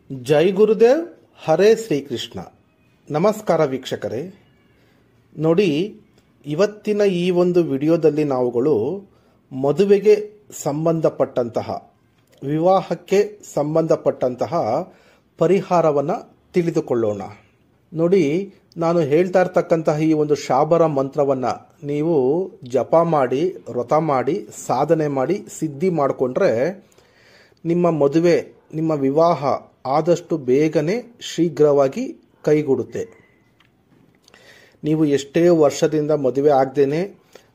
ಜೈ ಗುರುದೇವ್, ಹರೇ ಶ್ರೀಕೃಷ್ಣ. ನಮಸ್ಕಾರ ವೀಕ್ಷಕರೇ. ನೋಡಿ, ಇವತ್ತಿನ ಈ ಒಂದು ವಿಡಿಯೋದಲ್ಲಿ ನಾವುಗಳು ಮದುವೆಗೆ ಸಂಬಂಧಪಟ್ಟಂತಹ, ವಿವಾಹಕ್ಕೆ ಸಂಬಂಧಪಟ್ಟಂತಹ ಪರಿಹಾರವನ್ನು ತಿಳಿದುಕೊಳ್ಳೋಣ. ನೋಡಿ, ನಾನು ಹೇಳ್ತಾ ಇರ್ತಕ್ಕಂತಹ ಈ ಒಂದು ಶಾಬರ ಮಂತ್ರವನ್ನು ನೀವು ಜಪ ಮಾಡಿ, ವ್ರತ ಮಾಡಿ, ಸಾಧನೆ ಮಾಡಿ ಸಿದ್ಧಿ ಮಾಡಿಕೊಂಡ್ರೆ ನಿಮ್ಮ ಮದುವೆ, ನಿಮ್ಮ ವಿವಾಹ ಆದಷ್ಟು ಬೇಗನೆ ಶೀಘ್ರವಾಗಿ ಕೈಗೂಡುತ್ತೆ. ನೀವು ಎಷ್ಟೇ ವರ್ಷದಿಂದ ಮದುವೆ ಆಗದೇನೆ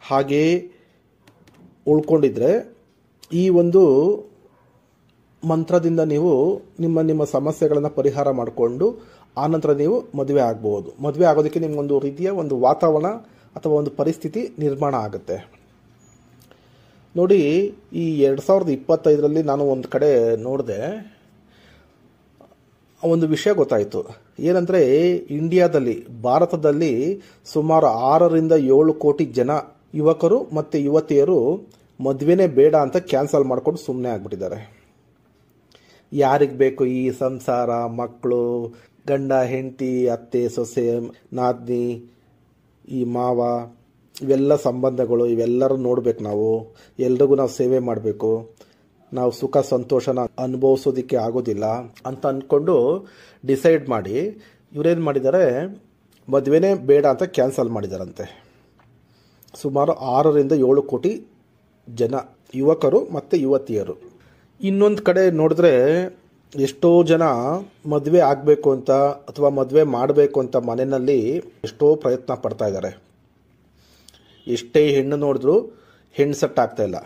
ಹಾಗೆಯೇ ಉಳ್ಕೊಂಡಿದ್ರೆ ಈ ಒಂದು ಮಂತ್ರದಿಂದ ನೀವು ನಿಮ್ಮ ಸಮಸ್ಯೆಗಳನ್ನು ಪರಿಹಾರ ಮಾಡಿಕೊಂಡು ಆನಂತರ ನೀವು ಮದುವೆ ಆಗ್ಬೋದು. ಮದುವೆ ಆಗೋದಕ್ಕೆ ನಿಮಗೊಂದು ರೀತಿಯ ಒಂದು ವಾತಾವರಣ ಅಥವಾ ಒಂದು ಪರಿಸ್ಥಿತಿ ನಿರ್ಮಾಣ ಆಗುತ್ತೆ. ನೋಡಿ, ಈ 2025ರಲ್ಲಿ ನಾನು ಒಂದು ಕಡೆ ನೋಡಿದೆ, ಒಂದು ವಿಷಯ ಗೊತ್ತಾಯಿತು. ಏನಂದರೆ, ಇಂಡಿಯಾದಲ್ಲಿ, ಭಾರತದಲ್ಲಿ ಸುಮಾರು 6ರಿಂದ 7 ಕೋಟಿ ಜನ ಯುವಕರು ಮತ್ತು ಯುವತಿಯರು ಮದುವೆನೇ ಬೇಡ ಅಂತ ಕ್ಯಾನ್ಸಲ್ ಮಾಡ್ಕೊಂಡು ಸುಮ್ಮನೆ ಆಗ್ಬಿಟ್ಟಿದ್ದಾರೆ. ಯಾರಿಗೆ ಬೇಕು ಈ ಸಂಸಾರ, ಮಕ್ಕಳು, ಗಂಡ ಹೆಂಡತಿ, ಅತ್ತೆ ಸೊಸೆ, ನಾದ್ನಿ, ಈ ಮಾವ, ಇವೆಲ್ಲ ಸಂಬಂಧಗಳು, ಇವೆಲ್ಲರೂ ನೋಡ್ಬೇಕು. ನಾವು ಎಲ್ರಿಗೂ ನಾವು ಸೇವೆ ಮಾಡಬೇಕು, ನಾವು ಸುಖ ಸಂತೋಷನ ಅನುಭವಿಸೋದಕ್ಕೆ ಆಗೋದಿಲ್ಲ ಅಂತ ಅಂದ್ಕೊಂಡು ಡಿಸೈಡ್ ಮಾಡಿ ಇವರೇನು ಮಾಡಿದ್ದಾರೆ, ಮದುವೆನೇ ಬೇಡ ಅಂತ ಕ್ಯಾನ್ಸಲ್ ಮಾಡಿದಾರಂತೆ. ಸುಮಾರು 6ರಿಂದ 7 ಕೋಟಿ ಜನ ಯುವಕರು ಮತ್ತು ಯುವತಿಯರು. ಇನ್ನೊಂದು ಕಡೆ ನೋಡಿದ್ರೆ ಎಷ್ಟೋ ಜನ ಮದುವೆ ಆಗಬೇಕು ಅಂತ ಅಥವಾ ಮದುವೆ ಮಾಡಬೇಕು ಅಂತ ಮನೆಯಲ್ಲಿ ಎಷ್ಟೋ ಪ್ರಯತ್ನ ಪಡ್ತಾ ಇದ್ದಾರೆ. ಎಷ್ಟೇ ಹೆಣ್ಣು ನೋಡಿದ್ರು ಹೆಣ್ಣು ಸೆಟ್ ಆಗ್ತಾ ಇಲ್ಲ,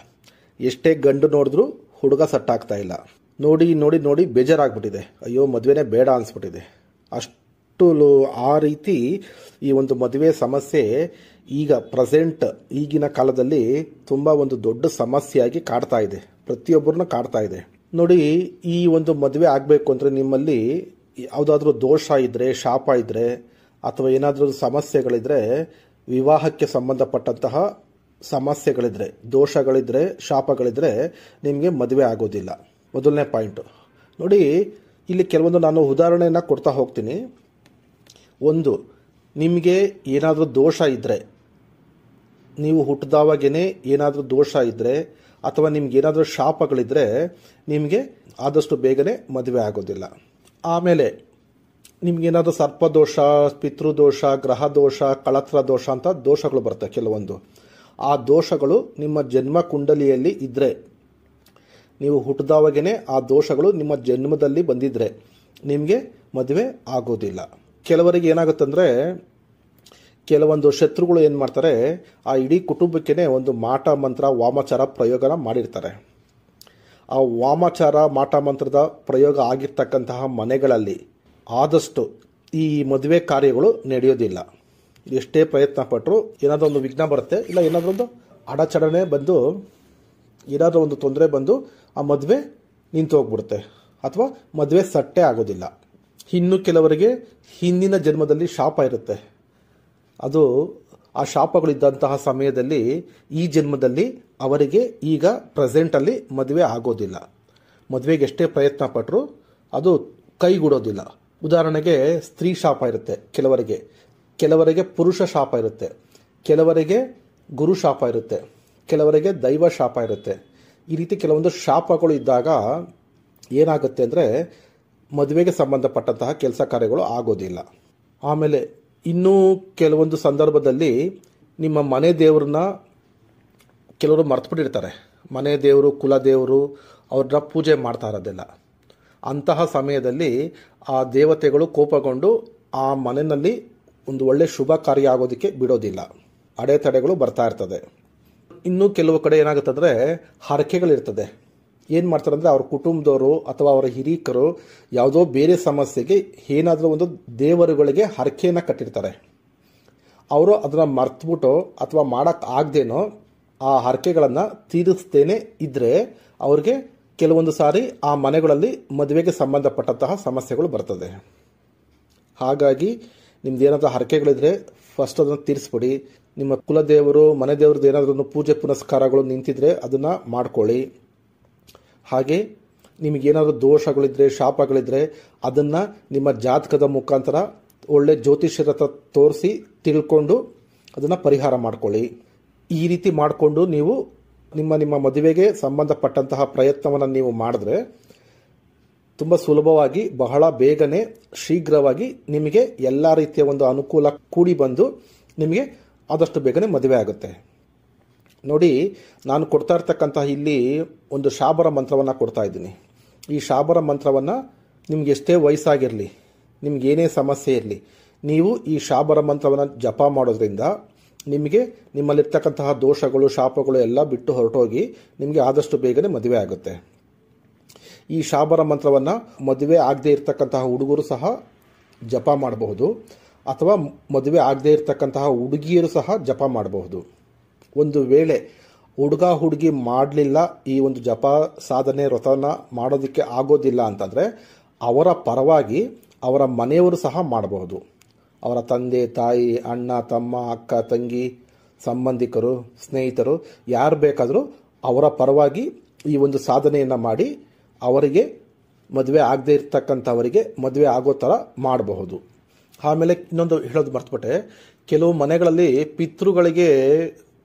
ಎಷ್ಟೇ ಗಂಡು ನೋಡಿದ್ರು ಹುಡುಗ ಸೆಟ್ ಆಗ್ತಾ ಇಲ್ಲ. ನೋಡಿ ನೋಡಿ ನೋಡಿ ಬೇಜಾರಾಗ್ಬಿಟ್ಟಿದೆ. ಅಯ್ಯೋ, ಮದುವೆನೇ ಬೇಡ ಅನಿಸ್ಬಿಟ್ಟಿದೆ. ಅಷ್ಟು ಆ ರೀತಿ ಈ ಒಂದು ಮದುವೆ ಸಮಸ್ಯೆ ಈಗ ಪ್ರೆಸೆಂಟ್, ಈಗಿನ ಕಾಲದಲ್ಲಿ ತುಂಬ ಒಂದು ದೊಡ್ಡ ಸಮಸ್ಯೆಯಾಗಿ ಕಾಡ್ತಾ ಇದೆ, ಪ್ರತಿಯೊಬ್ಬರನ್ನ ಕಾಡ್ತಾ ಇದೆ. ನೋಡಿ, ಈ ಒಂದು ಮದುವೆ ಆಗಬೇಕು ಅಂದರೆ ನಿಮ್ಮಲ್ಲಿ ಯಾವುದಾದ್ರೂ ದೋಷ ಇದ್ದರೆ, ಶಾಪ ಇದ್ದರೆ ಅಥವಾ ಏನಾದರೂ ಸಮಸ್ಯೆಗಳಿದ್ರೆ, ವಿವಾಹಕ್ಕೆ ಸಂಬಂಧಪಟ್ಟಂತಹ ಸಮಸ್ಯೆಗಳಿದ್ರೆ, ದೋಷಗಳಿದ್ರೆ, ಶಾಪಗಳಿದ್ರೆ ನಿಮಗೆ ಮದುವೆ ಆಗೋದಿಲ್ಲ. ಮೊದಲನೇ ಪಾಯಿಂಟು. ನೋಡಿ, ಇಲ್ಲಿ ಕೆಲವೊಂದು ನಾನು ಉದಾಹರಣೆಯನ್ನು ಕೊಡ್ತಾ ಹೋಗ್ತೀನಿ. ಒಂದು, ನಿಮಗೆ ಏನಾದರೂ ದೋಷ ಇದ್ದರೆ, ನೀವು ಹುಟ್ಟಿದವಾಗೇ ಏನಾದರೂ ದೋಷ ಇದ್ದರೆ ಅಥವಾ ನಿಮ್ಗೆ ಏನಾದರೂ ಶಾಪಗಳಿದ್ರೆ ನಿಮಗೆ ಆದಷ್ಟು ಬೇಗನೆ ಮದುವೆ ಆಗೋದಿಲ್ಲ. ಆಮೇಲೆ ನಿಮ್ಗೇನಾದರೂ ಸರ್ಪದೋಷ, ಪಿತೃದೋಷ, ಗ್ರಹ ದೋಷ, ಕಳತ್ರ ದೋಷ ಅಂತ ದೋಷಗಳು ಬರ್ತವೆ ಕೆಲವೊಂದು. ಆ ದೋಷಗಳು ನಿಮ್ಮ ಜನ್ಮ ಕುಂಡಲಿಯಲ್ಲಿ ಇದ್ದರೆ, ನೀವು ಹುಟ್ಟಿದವಾಗೇ ಆ ದೋಷಗಳು ನಿಮ್ಮ ಜನ್ಮದಲ್ಲಿ ಬಂದಿದ್ರೆ ನಿಮಗೆ ಮದುವೆ ಆಗೋದಿಲ್ಲ. ಕೆಲವರಿಗೆ ಏನಾಗುತ್ತಂದರೆ, ಕೆಲವೊಂದು ಶತ್ರುಗಳು ಏನು ಮಾಡ್ತಾರೆ, ಆ ಇಡೀ ಕುಟುಂಬಕ್ಕೇ ಒಂದು ಮಾಟ ಮಂತ್ರ, ವಾಮಾಚಾರ ಪ್ರಯೋಗನ ಮಾಡಿರ್ತಾರೆ. ಆ ವಾಮಾಚಾರ, ಮಾಟ ಮಂತ್ರದ ಪ್ರಯೋಗ ಆಗಿರ್ತಕ್ಕಂತಹ ಮನೆಗಳಲ್ಲಿ ಆದಷ್ಟು ಈ ಮದುವೆ ಕಾರ್ಯಗಳು ನಡೆಯೋದಿಲ್ಲ. ಎಷ್ಟೇ ಪ್ರಯತ್ನ ಪಟ್ಟರು ಏನಾದರೂ ಒಂದು ವಿಘ್ನ ಬರುತ್ತೆ, ಇಲ್ಲ ಏನಾದರೂ ಒಂದು ಅಡಚಣೆ ಬಂದು, ಏನಾದರೂ ಒಂದು ತೊಂದರೆ ಬಂದು ಆ ಮದುವೆ ನಿಂತು ಹೋಗ್ಬಿಡುತ್ತೆ ಅಥವಾ ಮದುವೆ ಸಟ್ಟೆ ಆಗೋದಿಲ್ಲ. ಇನ್ನು ಕೆಲವರಿಗೆ ಹಿಂದಿನ ಜನ್ಮದಲ್ಲಿ ಶಾಪ ಇರುತ್ತೆ. ಅದು ಆ ಶಾಪಗಳಿದ್ದಂತಹ ಸಮಯದಲ್ಲಿ ಈ ಜನ್ಮದಲ್ಲಿ ಅವರಿಗೆ ಈಗ ಪ್ರೆಸೆಂಟಲ್ಲಿ ಮದುವೆ ಆಗೋದಿಲ್ಲ. ಮದುವೆಗೆ ಎಷ್ಟೇ ಪ್ರಯತ್ನ ಪಟ್ಟರು ಅದು ಕೈಗೂಡೋದಿಲ್ಲ. ಉದಾಹರಣೆಗೆ, ಸ್ತ್ರೀ ಶಾಪ ಇರುತ್ತೆ ಕೆಲವರಿಗೆ, ಕೆಲವರಿಗೆ ಪುರುಷ ಶಾಪ ಇರುತ್ತೆ, ಕೆಲವರಿಗೆ ಗುರು ಶಾಪ ಇರುತ್ತೆ, ಕೆಲವರಿಗೆ ದೈವ ಶಾಪ ಇರುತ್ತೆ. ಈ ರೀತಿ ಕೆಲವೊಂದು ಶಾಪಗಳು ಇದ್ದಾಗ ಏನಾಗುತ್ತೆ ಅಂದರೆ ಮದುವೆಗೆ ಸಂಬಂಧಪಟ್ಟಂತಹ ಕೆಲಸ ಕಾರ್ಯಗಳು ಆಗೋದಿಲ್ಲ. ಆಮೇಲೆ ಇನ್ನೂ ಕೆಲವೊಂದು ಸಂದರ್ಭದಲ್ಲಿ ನಿಮ್ಮ ಮನೆ ದೇವ್ರನ್ನ ಕೆಲವರು ಮರ್ತುಬಿಟ್ಟಿರ್ತಾರೆ. ಮನೆ ದೇವರು, ಕುಲದೇವರು, ಅವ್ರನ್ನ ಪೂಜೆ ಮಾಡ್ತಾ ಇರೋದಿಲ್ಲ. ಅಂತಹ ಸಮಯದಲ್ಲಿ ಆ ದೇವತೆಗಳು ಕೋಪಗೊಂಡು ಆ ಮನೆಯಲ್ಲಿ ಒಂದು ಒಳ್ಳೆ ಶುಭ ಕಾರ್ಯ ಆಗೋದಕ್ಕೆ ಬಿಡೋದಿಲ್ಲ, ಅಡೆತಡೆಗಳು ಬರ್ತಾ ಇರ್ತದೆ. ಇನ್ನು ಕೆಲವು ಕಡೆ ಏನಾಗುತ್ತಂದರೆ ಹರಕೆಗಳಿರ್ತದೆ. ಏನು ಮಾಡ್ತಾರಂದರೆ, ಅವ್ರ ಕುಟುಂಬದವರು ಅಥವಾ ಅವರ ಹಿರೀಕರು ಯಾವುದೋ ಬೇರೆ ಸಮಸ್ಯೆಗೆ ಏನಾದರೂ ಒಂದು ದೇವರುಗಳಿಗೆ ಹರಕೆಯನ್ನು ಕಟ್ಟಿರ್ತಾರೆ. ಅವರು ಅದನ್ನು ಮರ್ತುಬಿಟ್ಟು ಅಥವಾ ಮಾಡೋಕ್ಕೆ ಆಗದೇನೋ ಆ ಹರಕೆಗಳನ್ನು ತೀರಿಸ್ತೇನೆ ಇದ್ದರೆ ಅವ್ರಿಗೆ ಕೆಲವೊಂದು ಸಾರಿ ಆ ಮನೆಗಳಲ್ಲಿ ಮದುವೆಗೆ ಸಂಬಂಧಪಟ್ಟಂತಹ ಸಮಸ್ಯೆಗಳು ಬರ್ತದೆ. ಹಾಗಾಗಿ ನಿಮ್ದು ಏನಾದರೂ ಹರಕೆಗಳಿದ್ರೆ ಫಸ್ಟ್ ಅದನ್ನು ತೀರಿಸ್ಬಿಡಿ. ನಿಮ್ಮ ಕುಲದೇವರು, ಮನೆ ದೇವ್ರದ್ದು ಏನಾದರೂ ಪೂಜೆ ಪುನಸ್ಕಾರಗಳು ನಿಂತಿದ್ರೆ ಅದನ್ನು ಮಾಡ್ಕೊಳ್ಳಿ. ಹಾಗೆ ನಿಮಗೇನಾದರೂ ದೋಷಗಳಿದ್ರೆ ಶಾಪಗಳಿದ್ರೆ ಅದನ್ನು ನಿಮ್ಮ ಜಾತಕದ ಮುಖಾಂತರ ಒಳ್ಳೆ ಜ್ಯೋತಿಷ್ಯರ ಹತ್ರ ತೋರಿಸಿ ತಿಳ್ಕೊಂಡು ಅದನ್ನು ಪರಿಹಾರ ಮಾಡ್ಕೊಳ್ಳಿ. ಈ ರೀತಿ ಮಾಡಿಕೊಂಡು ನೀವು ನಿಮ್ಮ ಮದುವೆಗೆ ಸಂಬಂಧಪಟ್ಟಂತಹ ಪ್ರಯತ್ನವನ್ನು ನೀವು ಮಾಡಿದ್ರೆ ತುಂಬ ಸುಲಭವಾಗಿ ಬಹಳ ಬೇಗನೆ ಶೀಘ್ರವಾಗಿ ನಿಮಗೆ ಎಲ್ಲ ರೀತಿಯ ಒಂದು ಅನುಕೂಲ ಕೂಡಿ ಬಂದು ನಿಮಗೆ ಆದಷ್ಟು ಬೇಗನೆ ಮದುವೆ ಆಗುತ್ತೆ. ನೋಡಿ, ನಾನು ಕೊಡ್ತಾ ಇರ್ತಕ್ಕಂತಹ ಇಲ್ಲಿ ಒಂದು ಶಾಬರ ಮಂತ್ರವನ್ನು ಕೊಡ್ತಾ ಇದ್ದೀನಿ. ಈ ಶಾಬರ ಮಂತ್ರವನ್ನು ನಿಮ್ಗೆ ಎಷ್ಟೇ ವಯಸ್ಸಾಗಿರಲಿ, ನಿಮ್ಗೇನೇ ಸಮಸ್ಯೆ ಇರಲಿ, ನೀವು ಈ ಶಾಬರ ಮಂತ್ರವನ್ನು ಜಪ ಮಾಡೋದ್ರಿಂದ ನಿಮಗೆ ನಿಮ್ಮಲ್ಲಿರ್ತಕ್ಕಂತಹ ದೋಷಗಳು ಶಾಪಗಳು ಎಲ್ಲ ಬಿಟ್ಟು ಹೊರಟೋಗಿ ನಿಮಗೆ ಆದಷ್ಟು ಬೇಗನೆ ಮದುವೆ ಆಗುತ್ತೆ. ಈ ಶಾಬರ ಮಂತ್ರವನ್ನು ಮದುವೆ ಆಗದೇ ಇರತಕ್ಕಂತಹ ಹುಡುಗರು ಸಹ ಜಪ ಮಾಡಬಹುದು, ಅಥವಾ ಮದುವೆ ಆಗದೇ ಇರತಕ್ಕಂತಹ ಹುಡುಗಿಯರು ಸಹ ಜಪ ಮಾಡಬಹುದು. ಒಂದು ವೇಳೆ ಹುಡುಗ ಹುಡುಗಿ ಮಾಡಲಿಲ್ಲ, ಈ ಒಂದು ಜಪ ಸಾಧನೆ ವ್ರತನ ಮಾಡೋದಕ್ಕೆ ಆಗೋದಿಲ್ಲ ಅಂತಂದರೆ ಅವರ ಪರವಾಗಿ ಅವರ ಮನೆಯವರು ಸಹ ಮಾಡಬಹುದು. ಅವರ ತಂದೆ ತಾಯಿ, ಅಣ್ಣ ತಮ್ಮ, ಅಕ್ಕ ತಂಗಿ, ಸಂಬಂಧಿಕರು, ಸ್ನೇಹಿತರು ಯಾರು ಬೇಕಾದರೂ ಅವರ ಪರವಾಗಿ ಈ ಒಂದು ಸಾಧನೆಯನ್ನು ಮಾಡಿ ಅವರಿಗೆ ಮದುವೆ ಆಗದೆ ಇರ್ತಕ್ಕಂಥವರಿಗೆ ಮದುವೆ ಆಗೋ ಥರ ಮಾಡಬಹುದು. ಆಮೇಲೆ ಇನ್ನೊಂದು ಹೇಳೋದು ಮರ್ತುಬಿಟ್ಟೆ, ಕೆಲವು ಮನೆಗಳಲ್ಲಿ ಪಿತೃಗಳಿಗೆ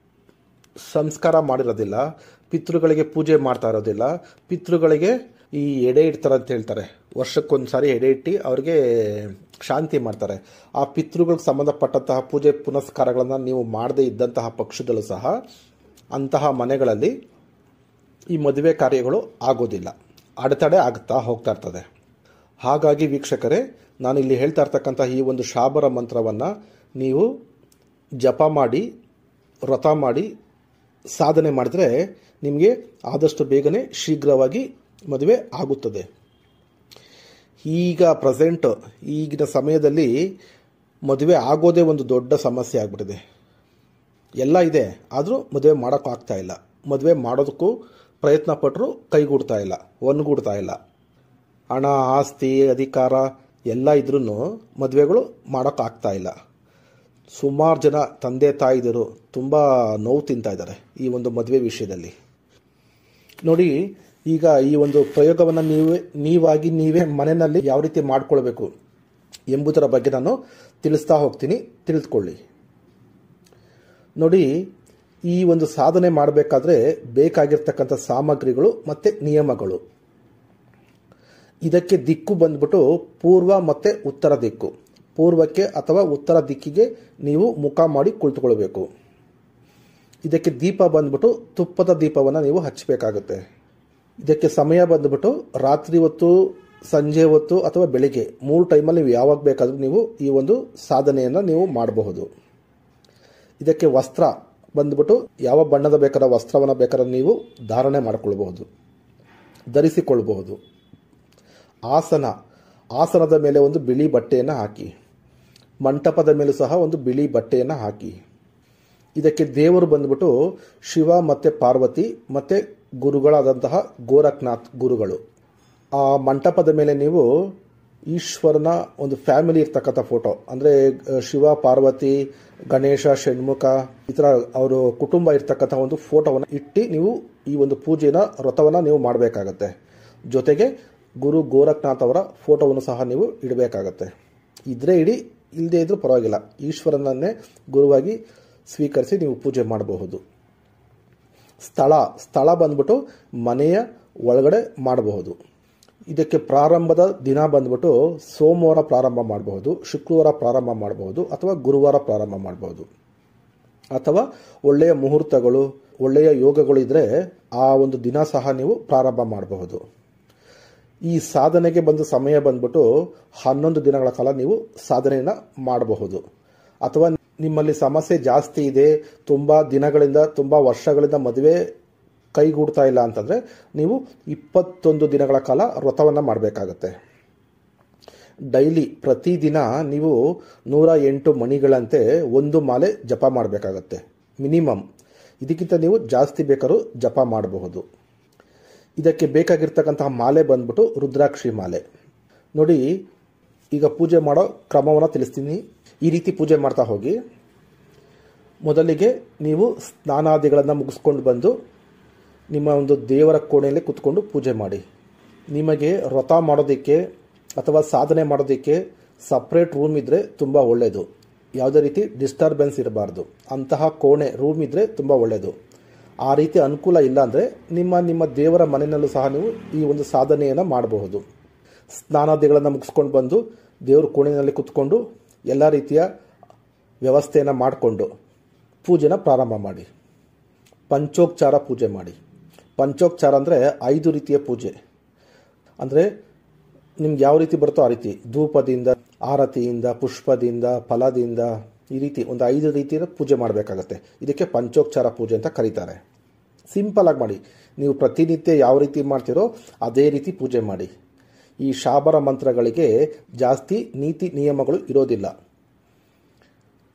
ಸಂಸ್ಕಾರ ಮಾಡಿರೋದಿಲ್ಲ, ಪಿತೃಗಳಿಗೆ ಪೂಜೆ ಮಾಡ್ತಾ ಇರೋದಿಲ್ಲ, ಪಿತೃಗಳಿಗೆ ಈ ಎಡೆ ಇಡ್ತಾರೆ ಅಂತ ಹೇಳ್ತಾರೆ. ವರ್ಷಕ್ಕೊಂದು ಸಾರಿ ಎಡೆ ಇಟ್ಟು ಅವ್ರಿಗೆ ಶಾಂತಿ ಮಾಡ್ತಾರೆ. ಆ ಪಿತೃಗಳಿಗೆ ಸಂಬಂಧಪಟ್ಟಂತಹ ಪೂಜೆ ಪುನಸ್ಕಾರಗಳನ್ನು ನೀವು ಮಾಡದೇ ಇದ್ದಂತಹ ಪಕ್ಷದಲ್ಲೂ ಸಹ ಅಂತಹ ಮನೆಗಳಲ್ಲಿ ಈ ಮದುವೆ ಕಾರ್ಯಗಳು ಆಗೋದಿಲ್ಲ, ಅಡೆತಡೆ ಆಗುತ್ತಾ ಹೋಗ್ತಾ ಇರ್ತದೆ. ಹಾಗಾಗಿ ವೀಕ್ಷಕರೇ, ನಾನು ಇಲ್ಲಿ ಹೇಳ್ತಾ ಇರ್ತಕ್ಕಂಥ ಈ ಒಂದು ಶಾಬರ ಮಂತ್ರವನ್ನು ನೀವು ಜಪ ಮಾಡಿ ವ್ರತ ಮಾಡಿ ಸಾಧನೆ ಮಾಡಿದ್ರೆ ನಿಮಗೆ ಆದಷ್ಟು ಬೇಗನೆ ಶೀಘ್ರವಾಗಿ ಮದುವೆ ಆಗುತ್ತದೆ. ಈಗ ಪ್ರೆಸೆಂಟ್ ಈಗಿನ ಸಮಯದಲ್ಲಿ ಮದುವೆ ಆಗೋದೇ ಒಂದು ದೊಡ್ಡ ಸಮಸ್ಯೆ ಆಗಿಬಿಟ್ಟಿದೆ. ಎಲ್ಲ ಇದೆ, ಆದರೂ ಮದುವೆ ಮಾಡೋಕ್ಕಾಗ್ತಾ ಇಲ್ಲ. ಮದುವೆ ಮಾಡೋದಕ್ಕೂ ಪ್ರಯತ್ನ ಪಟ್ಟರು ಕೈಗೂಡ್ತಾ ಇಲ್ಲ, ಒನ್ಗೂಡ್ತಾ ಇಲ್ಲ. ಹಣ, ಆಸ್ತಿ, ಅಧಿಕಾರ ಎಲ್ಲ ಇದ್ರೂ ಮದುವೆಗಳು ಮಾಡೋಕ್ಕಾಗ್ತಾ ಇಲ್ಲ. ಸುಮಾರು ಜನ ತಂದೆ ತಾಯಿದರು ತುಂಬ ನೋವು ತಿಂತಾ ಇದ್ದಾರೆ ಈ ಒಂದು ಮದುವೆ ವಿಷಯದಲ್ಲಿ. ನೋಡಿ, ಈಗ ಈ ಒಂದು ಪ್ರಯೋಗವನ್ನು ನೀವೇ ಮನೆಯಲ್ಲಿ ಯಾವ ರೀತಿ ಮಾಡ್ಕೊಳ್ಬೇಕು ಎಂಬುದರ ಬಗ್ಗೆ ನಾನು ತಿಳಿಸ್ತಾ ಹೋಗ್ತೀನಿ, ತಿಳಿದುಕೊಳ್ಳಿ. ನೋಡಿ, ಈ ಒಂದು ಸಾಧನೆ ಮಾಡಬೇಕಾದ್ರೆ ಬೇಕಾಗಿರ್ತಕ್ಕಂಥ ಸಾಮಗ್ರಿಗಳು ಮತ್ತು ನಿಯಮಗಳು. ಇದಕ್ಕೆ ದಿಕ್ಕು ಬಂದ್ಬಿಟ್ಟು ಪೂರ್ವ ಮತ್ತು ಉತ್ತರ ದಿಕ್ಕು. ಪೂರ್ವಕ್ಕೆ ಅಥವಾ ಉತ್ತರ ದಿಕ್ಕಿಗೆ ನೀವು ಮುಖ ಮಾಡಿ ಕುಳಿತುಕೊಳ್ಬೇಕು. ಇದಕ್ಕೆ ದೀಪ ಬಂದ್ಬಿಟ್ಟು ತುಪ್ಪದ ದೀಪವನ್ನು ನೀವು ಹಚ್ಚಬೇಕಾಗುತ್ತೆ. ಇದಕ್ಕೆ ಸಮಯ ಬಂದ್ಬಿಟ್ಟು ರಾತ್ರಿ ಹೊತ್ತು, ಸಂಜೆ ಹೊತ್ತು ಅಥವಾ ಬೆಳಿಗ್ಗೆ 3 ಟೈಮಲ್ಲಿ ನೀವು ಯಾವಾಗ ಬೇಕಾದರೂ ನೀವು ಈ ಒಂದು ಸಾಧನೆಯನ್ನು ನೀವು ಮಾಡಬಹುದು. ಇದಕ್ಕೆ ವಸ್ತ್ರ ಬಂದ್ಬಿಟ್ಟು ಯಾವ ಬಣ್ಣದ ಬೇಕಾದ ವಸ್ತ್ರವನ್ನು ಬೇಕಾದ್ರೆ ನೀವು ಧಾರಣೆ ಮಾಡಿಕೊಳ್ಬಹುದು, ಧರಿಸಿಕೊಳ್ಬಹುದು. ಆಸನದ ಮೇಲೆ ಒಂದು ಬಿಳಿ ಬಟ್ಟೆಯನ್ನು ಹಾಕಿ, ಮಂಟಪದ ಮೇಲೂ ಸಹ ಒಂದು ಬಿಳಿ ಬಟ್ಟೆಯನ್ನು ಹಾಕಿ. ಇದಕ್ಕೆ ದೇವರು ಬಂದ್ಬಿಟ್ಟು ಶಿವ ಮತ್ತು ಪಾರ್ವತಿ ಮತ್ತು ಗುರುಗಳಾದಂತಹ ಗೋರಖ್ನಾಥ್ ಗುರುಗಳು. ಆ ಮಂಟಪದ ಮೇಲೆ ನೀವು ಈಶ್ವರನ ಒಂದು ಫ್ಯಾಮಿಲಿ ಇರ್ತಕ್ಕಂಥ ಫೋಟೋ, ಅಂದರೆ ಶಿವ, ಪಾರ್ವತಿ, ಗಣೇಶ, ಷಣ್ಮುಖ ಈ ಥರ ಅವರು ಕುಟುಂಬ ಇರ್ತಕ್ಕಂಥ ಒಂದು ಫೋಟೋವನ್ನು ಇಟ್ಟು ನೀವು ಈ ಒಂದು ಪೂಜೆನ ವ್ರತವನ್ನು ನೀವು ಮಾಡಬೇಕಾಗತ್ತೆ. ಜೊತೆಗೆ ಗುರು ಗೋರಖ್ನಾಥ್ ಅವರ ಫೋಟೋವನ್ನು ಸಹ ನೀವು ಇಡಬೇಕಾಗತ್ತೆ. ಇದ್ರೆ ಇಡಿ, ಇಲ್ಲದೇ ಇದ್ರೂ ಪರವಾಗಿಲ್ಲ, ಈಶ್ವರನನ್ನೇ ಗುರುವಾಗಿ ಸ್ವೀಕರಿಸಿ ನೀವು ಪೂಜೆ ಮಾಡಬಹುದು. ಸ್ಥಳ ಬಂದ್ಬಿಟ್ಟು ಮನೆಯ ಒಳಗಡೆ ಮಾಡಬಹುದು. ಇದಕ್ಕೆ ಪ್ರಾರಂಭದ ದಿನ ಬಂದ್ಬಿಟ್ಟು ಸೋಮವಾರ ಪ್ರಾರಂಭ ಮಾಡಬಹುದು, ಶುಕ್ರವಾರ ಪ್ರಾರಂಭ ಮಾಡಬಹುದು, ಅಥವಾ ಗುರುವಾರ ಪ್ರಾರಂಭ ಮಾಡಬಹುದು. ಅಥವಾ ಒಳ್ಳೆಯ ಮುಹೂರ್ತಗಳು, ಒಳ್ಳೆಯ ಯೋಗಗಳು ಇದ್ದರೆ ಆ ಒಂದು ದಿನ ಸಹ ನೀವು ಪ್ರಾರಂಭ ಮಾಡಬಹುದು. ಈ ಸಾಧನೆಗೆ ಬಂದ ಸಮಯ ಬಂದ್ಬಿಟ್ಟು 11 ದಿನಗಳ ಕಾಲ ನೀವು ಸಾಧನೆಯನ್ನು ಮಾಡಬಹುದು. ಅಥವಾ ನಿಮ್ಮಲ್ಲಿ ಸಮಸ್ಯೆ ಜಾಸ್ತಿ ಇದೆ, ತುಂಬ ದಿನಗಳಿಂದ, ತುಂಬ ವರ್ಷಗಳಿಂದ ಮದುವೆ ಕೈಗೂಡ್ತಾ ಇಲ್ಲ ಅಂತಂದರೆ ನೀವು 21 ದಿನಗಳ ಕಾಲ ವ್ರತವನ್ನು ಮಾಡಬೇಕಾಗತ್ತೆ. ಡೈಲಿ ಪ್ರತಿದಿನ ನೀವು 108 ಮಣಿಗಳಂತೆ ಒಂದು ಮಾಲೆ ಜಪ ಮಾಡಬೇಕಾಗತ್ತೆ ಮಿನಿಮಮ್. ಇದಕ್ಕಿಂತ ನೀವು ಜಾಸ್ತಿ ಬೇಕಾದ್ರೂ ಜಪ ಮಾಡಬಹುದು. ಇದಕ್ಕೆ ಬೇಕಾಗಿರ್ತಕ್ಕಂತಹ ಮಾಲೆ ಬಂದ್ಬಿಟ್ಟು ರುದ್ರಾಕ್ಷಿ ಮಾಲೆ. ನೋಡಿ, ಈಗ ಪೂಜೆ ಮಾಡೋ ಕ್ರಮವನ್ನು ತಿಳಿಸ್ತೀನಿ. ಈ ರೀತಿ ಪೂಜೆ ಮಾಡ್ತಾ ಹೋಗಿ. ಮೊದಲಿಗೆ ನೀವು ಸ್ನಾನಾದಿಗಳನ್ನು ಮುಗಿಸ್ಕೊಂಡು ಬಂದು ನಿಮ್ಮ ಒಂದು ದೇವರ ಕೋಣೆಯಲ್ಲಿ ಕುತ್ಕೊಂಡು ಪೂಜೆ ಮಾಡಿ. ನಿಮಗೆ ವ್ರತ ಮಾಡೋದಕ್ಕೆ ಅಥವಾ ಸಾಧನೆ ಮಾಡೋದಕ್ಕೆ ಸಪ್ರೇಟ್ ರೂಮ್ ಇದ್ದರೆ ತುಂಬ ಒಳ್ಳೆಯದು. ಯಾವುದೇ ರೀತಿ ಡಿಸ್ಟರ್ಬೆನ್ಸ್ ಇರಬಾರ್ದು. ಅಂತಹ ಕೋಣೆ ರೂಮ್ ಇದ್ದರೆ ತುಂಬ ಒಳ್ಳೆಯದು. ಆ ರೀತಿ ಅನುಕೂಲ ಇಲ್ಲ ಅಂದರೆ ನಿಮ್ಮ ದೇವರ ಮನೆಯಲ್ಲೂ ಸಹ ನೀವು ಈ ಒಂದು ಸಾಧನೆಯನ್ನು ಮಾಡಬಹುದು. ಸ್ನಾನಾದಿಗಳನ್ನು ಮುಗಿಸ್ಕೊಂಡು ಬಂದು ದೇವ್ರ ಕೋಣೆಯಲ್ಲಿ ಕುತ್ಕೊಂಡು ಎಲ್ಲ ರೀತಿಯ ವ್ಯವಸ್ಥೆಯನ್ನು ಮಾಡಿಕೊಂಡು ಪೂಜೆನ ಪ್ರಾರಂಭ ಮಾಡಿ. ಪಂಚೋಪಚಾರ ಪೂಜೆ ಮಾಡಿ. ಪಂಚೋಪಚಾರ ಅಂದರೆ 5 ರೀತಿಯ ಪೂಜೆ. ಅಂದರೆ ನಿಮ್ಗೆ ಯಾವ ರೀತಿ ಬರುತ್ತೋ ಆ ರೀತಿ ಧೂಪದಿಂದ, ಆರತಿಯಿಂದ, ಪುಷ್ಪದಿಂದ, ಫಲದಿಂದ, ಈ ರೀತಿ ಒಂದು 5 ರೀತಿಯ ಪೂಜೆ ಮಾಡಬೇಕಾಗತ್ತೆ. ಇದಕ್ಕೆ ಪಂಚೋಪಚಾರ ಪೂಜೆ ಅಂತ ಕರೀತಾರೆ. ಸಿಂಪಲ್ ಆಗಿ ಮಾಡಿ. ನೀವು ಪ್ರತಿನಿತ್ಯ ಯಾವ ರೀತಿ ಮಾಡ್ತೀರೋ ಅದೇ ರೀತಿ ಪೂಜೆ ಮಾಡಿ. ಈ ಶಾಬರ ಮಂತ್ರಗಳಿಗೆ ಜಾಸ್ತಿ ನೀತಿ ನಿಯಮಗಳು ಇರೋದಿಲ್ಲ.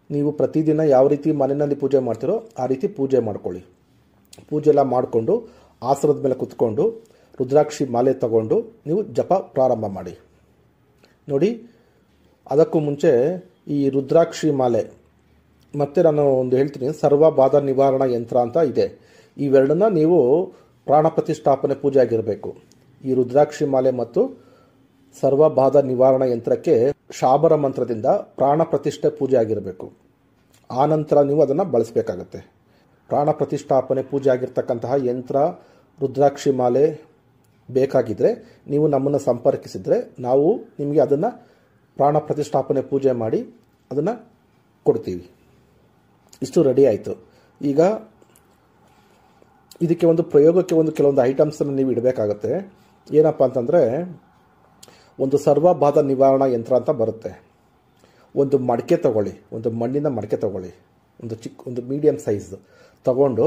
ನೀವು ಪ್ರತಿದಿನ ಯಾವ ರೀತಿ ಮನೆಯಲ್ಲಿ ಪೂಜೆ ಮಾಡ್ತೀರೋ ಆ ರೀತಿ ಪೂಜೆ ಮಾಡ್ಕೊಳ್ಳಿ. ಪೂಜೆ ಎಲ್ಲ ಮಾಡಿಕೊಂಡು ಆಸನದ ಮೇಲೆ ಕುತ್ಕೊಂಡು ರುದ್ರಾಕ್ಷಿ ಮಾಲೆ ತಗೊಂಡು ನೀವು ಜಪ ಪ್ರಾರಂಭ ಮಾಡಿ. ನೋಡಿ, ಅದಕ್ಕೂ ಮುಂಚೆ ಈ ರುದ್ರಾಕ್ಷಿ ಮಾಲೆ ಮತ್ತೆ ನಾನು ಒಂದು ಹೇಳ್ತೀನಿ, ಸರ್ವ ಬಾಧ ನಿವಾರಣಾ ಯಂತ್ರ ಅಂತ ಇದೆ. ಇವೆರಡನ್ನ ನೀವು ಪ್ರಾಣ ಪ್ರತಿಷ್ಠಾಪನೆ ಪೂಜೆ ಆಗಿರಬೇಕು. ಈ ರುದ್ರಾಕ್ಷಿ ಮಾಲೆ ಮತ್ತು ಸರ್ವ ಬಾಧ ನಿವಾರಣಾ ಯಂತ್ರಕ್ಕೆ ಶಾಬರ ಮಂತ್ರದಿಂದ ಪ್ರಾಣ ಪ್ರತಿಷ್ಠೆ ಪೂಜೆ ಆಗಿರಬೇಕು. ಆ ನಂತರ ನೀವು ಅದನ್ನು ಬಳಸಬೇಕಾಗತ್ತೆ. ಪ್ರಾಣ ಪ್ರತಿಷ್ಠಾಪನೆ ಪೂಜೆ ಆಗಿರ್ತಕ್ಕಂತಹ ಯಂತ್ರ, ರುದ್ರಾಕ್ಷಿ ಮಾಲೆ ಬೇಕಾಗಿದ್ದರೆ ನೀವು ನಮ್ಮನ್ನು ಸಂಪರ್ಕಿಸಿದರೆ ನಾವು ನಿಮಗೆ ಅದನ್ನು ಪ್ರಾಣ ಪ್ರತಿಷ್ಠಾಪನೆ ಪೂಜೆ ಮಾಡಿ ಅದನ್ನು ಕೊಡ್ತೀವಿ. ಇಷ್ಟು ರೆಡಿ ಆಯಿತು. ಈಗ ಇದಕ್ಕೆ ಒಂದು ಪ್ರಯೋಗಕ್ಕೆ ಕೆಲವೊಂದು ಐಟಮ್ಸನ್ನು ನೀವು ಇಡಬೇಕಾಗತ್ತೆ. ಏನಪ್ಪ ಅಂತಂದರೆ, ಒಂದು ಸರ್ವ ಬಾಧ ನಿವಾರಣಾ ಯಂತ್ರ ಅಂತ ಬರುತ್ತೆ. ಒಂದು ಮಡಿಕೆ ತಗೊಳ್ಳಿ, ಒಂದು ಮಣ್ಣಿನ ಮಡಿಕೆ ತಗೊಳ್ಳಿ, ಒಂದು ಮೀಡಿಯಮ್ ಸೈಜ್ ತಗೊಂಡು,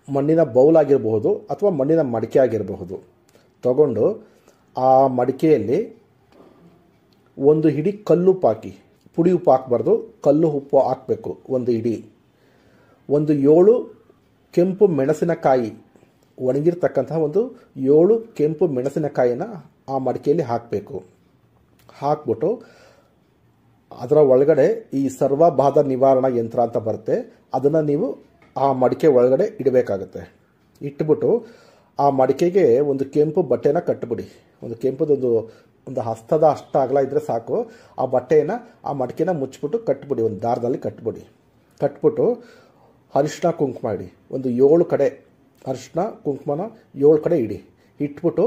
ಮಣ್ಣಿನ ಬೌಲ್ ಆಗಿರಬಹುದು ಅಥವಾ ಮಣ್ಣಿನ ಮಡಿಕೆ ಆಗಿರಬಹುದು, ತಗೊಂಡು ಆ ಮಡಿಕೆಯಲ್ಲಿ ಒಂದು ಹಿಡಿ ಕಲ್ಲುಪ್ಪು ಹಾಕಿ. ಪುಡಿ ಉಪ್ಪು ಹಾಕಬಾರ್ದು, ಕಲ್ಲು ಉಪ್ಪು ಹಾಕಬೇಕು. ಒಂದು ಹಿಡಿ. ಒಂದು 7 ಕೆಂಪು ಮೆಣಸಿನಕಾಯಿ, ಒಣಗಿರ್ತಕ್ಕಂತಹ ಒಂದು 7 ಕೆಂಪು ಮೆಣಸಿನಕಾಯಿನ ಆ ಮಡಿಕೆಯಲ್ಲಿ ಹಾಕಬೇಕು. ಹಾಕ್ಬಿಟ್ಟು ಅದರ ಒಳಗಡೆ ಈ ಸರ್ವ ಬಾಧ ನಿವಾರಣಾ ಯಂತ್ರ ಅಂತ ಬರುತ್ತೆ, ಅದನ್ನು ನೀವು ಆ ಮಡಿಕೆ ಒಳಗಡೆ ಇಡಬೇಕಾಗತ್ತೆ. ಇಟ್ಬಿಟ್ಟು ಆ ಮಡಿಕೆಗೆ ಒಂದು ಕೆಂಪು ಬಟ್ಟೆನ ಕಟ್ಟಿಬಿಡಿ. ಒಂದು ಕೆಂಪುದೊಂದು ಹಸ್ತದ ಅಷ್ಟ ಅಗಲ ಇದ್ದರೆ ಸಾಕು. ಆ ಬಟ್ಟೆಯನ್ನು ಆ ಮಡಿಕೆನ ಮುಚ್ಚಿಬಿಟ್ಟು ಕಟ್ಟಿಬಿಡಿ, ಒಂದು ದಾರದಲ್ಲಿ ಕಟ್ಟಿಬಿಡಿ. ಕಟ್ಬಿಟ್ಟು ಅರಿಶಿನ ಕುಂಕುಮ ಇಡಿ. ಒಂದು 7 ಕಡೆ ಅರಿಶಿನ ಕುಂಕುಮನ 7 ಕಡೆ ಇಡಿ. ಇಟ್ಬಿಟ್ಟು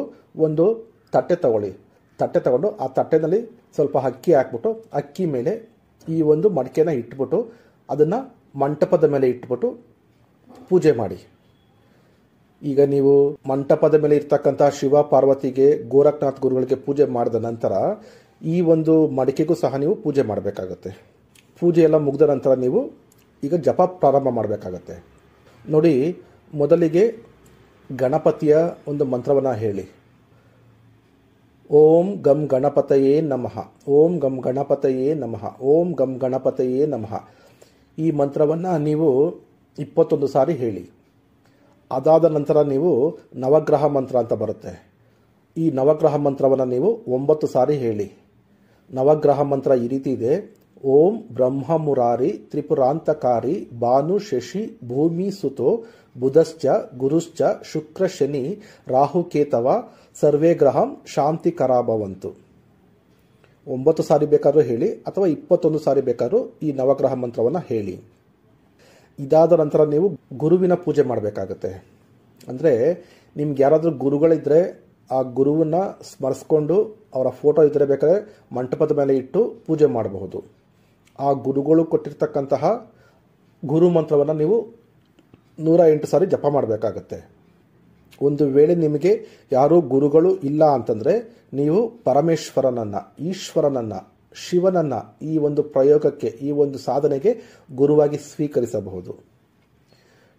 ಒಂದು ತಟ್ಟೆ ತಗೊಳ್ಳಿ. ತಟ್ಟೆ ತಗೊಂಡು ಆ ತಟ್ಟೆನಲ್ಲಿ ಸ್ವಲ್ಪ ಅಕ್ಕಿ ಹಾಕ್ಬಿಟ್ಟು ಅಕ್ಕಿ ಮೇಲೆ ಈ ಒಂದು ಮಡಿಕೆನ ಇಟ್ಬಿಟ್ಟು ಅದನ್ನು ಮಂಟಪದ ಮೇಲೆ ಇಟ್ಬಿಟ್ಟು ಪೂಜೆ ಮಾಡಿ. ಈಗ ನೀವು ಮಂಟಪದ ಮೇಲೆ ಇರ್ತಕ್ಕಂಥ ಶಿವ ಪಾರ್ವತಿಗೆ, ಗೋರಖನಾಥ್ ಗುರುಗಳಿಗೆ ಪೂಜೆ ಮಾಡಿದ ನಂತರ ಈ ಒಂದು ಮಡಿಕೆಗೂ ಸಹ ನೀವು ಪೂಜೆ ಮಾಡಬೇಕಾಗತ್ತೆ. ಪೂಜೆ ಎಲ್ಲ ಮುಗಿದ ನಂತರ ನೀವು ಈಗ ಜಪ ಪ್ರಾರಂಭ ಮಾಡಬೇಕಾಗತ್ತೆ. ನೋಡಿ, ಮೊದಲಿಗೆ ಗಣಪತಿಯ ಒಂದು ಮಂತ್ರವನ್ನು ಹೇಳಿ. ಓಂ ಗಂ ಗಣಪತಯೇ ನಮಃ, ಓಂ ಗಂ ಗಣಪತಯೇ ನಮಃ, ಓಂ ಗಂ ಗಣಪತಯೇ ನಮಃ. ಈ ಮಂತ್ರವನ್ನು ನೀವು 21 ಸಾರಿ ಹೇಳಿ. ಅದಾದ ನಂತರ ನೀವು ನವಗ್ರಹ ಮಂತ್ರ ಅಂತ ಬರುತ್ತೆ. ಈ ನವಗ್ರಹ ಮಂತ್ರವನ್ನು ನೀವು 9 ಸಾರಿ ಹೇಳಿ. ನವಗ್ರಹ ಮಂತ್ರ ಈ ರೀತಿ ಇದೆ. ಓಂ ಬ್ರಹ್ಮ ಮುರಾರಿ ತ್ರಿಪುರಾಂತಕಾರಿ ಭಾನು ಶಶಿ ಭೂಮಿ ಸುತೋ ಬುಧಶ್ಚ ಗುರುಶ್ಚ ಶುಕ್ರ ಶನಿ ರಾಹುಕೇತವ ಸರ್ವೇ ಗ್ರಹಂ ಶಾಂತಿ ಕರಾಭವಂತು. 9 ಸಾರಿ ಬೇಕಾದ್ರೂ ಹೇಳಿ ಅಥವಾ 21 ಸಾರಿ ಬೇಕಾದ್ರೂ ಈ ನವಗ್ರಹ ಮಂತ್ರವನ್ನು ಹೇಳಿ. ಇದಾದ ನಂತರ ನೀವು ಗುರುವಿನ ಪೂಜೆ ಮಾಡಬೇಕಾಗತ್ತೆ. ಅಂದರೆ ನಿಮ್ಗೆ ಯಾರಾದರೂ ಗುರುಗಳಿದ್ದರೆ ಆ ಗುರುವನ್ನ ಸ್ಮರಿಸ್ಕೊಂಡು ಅವರ ಫೋಟೋ ಇದ್ದರೆ ಬೇಕಾದ್ರೆ ಮಂಟಪದ ಮೇಲೆ ಇಟ್ಟು ಪೂಜೆ ಮಾಡಬಹುದು. ಆ ಗುರುಗಳು ಕೊಟ್ಟಿರ್ತಕ್ಕಂತಹ ಗುರು ಮಂತ್ರವನ್ನು ನೀವು 108 ಸಾರಿ ಜಪ ಮಾಡಬೇಕಾಗತ್ತೆ. ಒಂದು ವೇಳೆ ನಿಮಗೆ ಯಾರೂ ಗುರುಗಳು ಇಲ್ಲ ಅಂತಂದರೆ ನೀವು ಪರಮೇಶ್ವರನನ್ನು, ಈಶ್ವರನನ್ನು, ಶಿವನನ್ನು ಈ ಒಂದು ಪ್ರಯೋಗಕ್ಕೆ, ಈ ಒಂದು ಸಾಧನೆಗೆ ಗುರುವಾಗಿ ಸ್ವೀಕರಿಸಬಹುದು.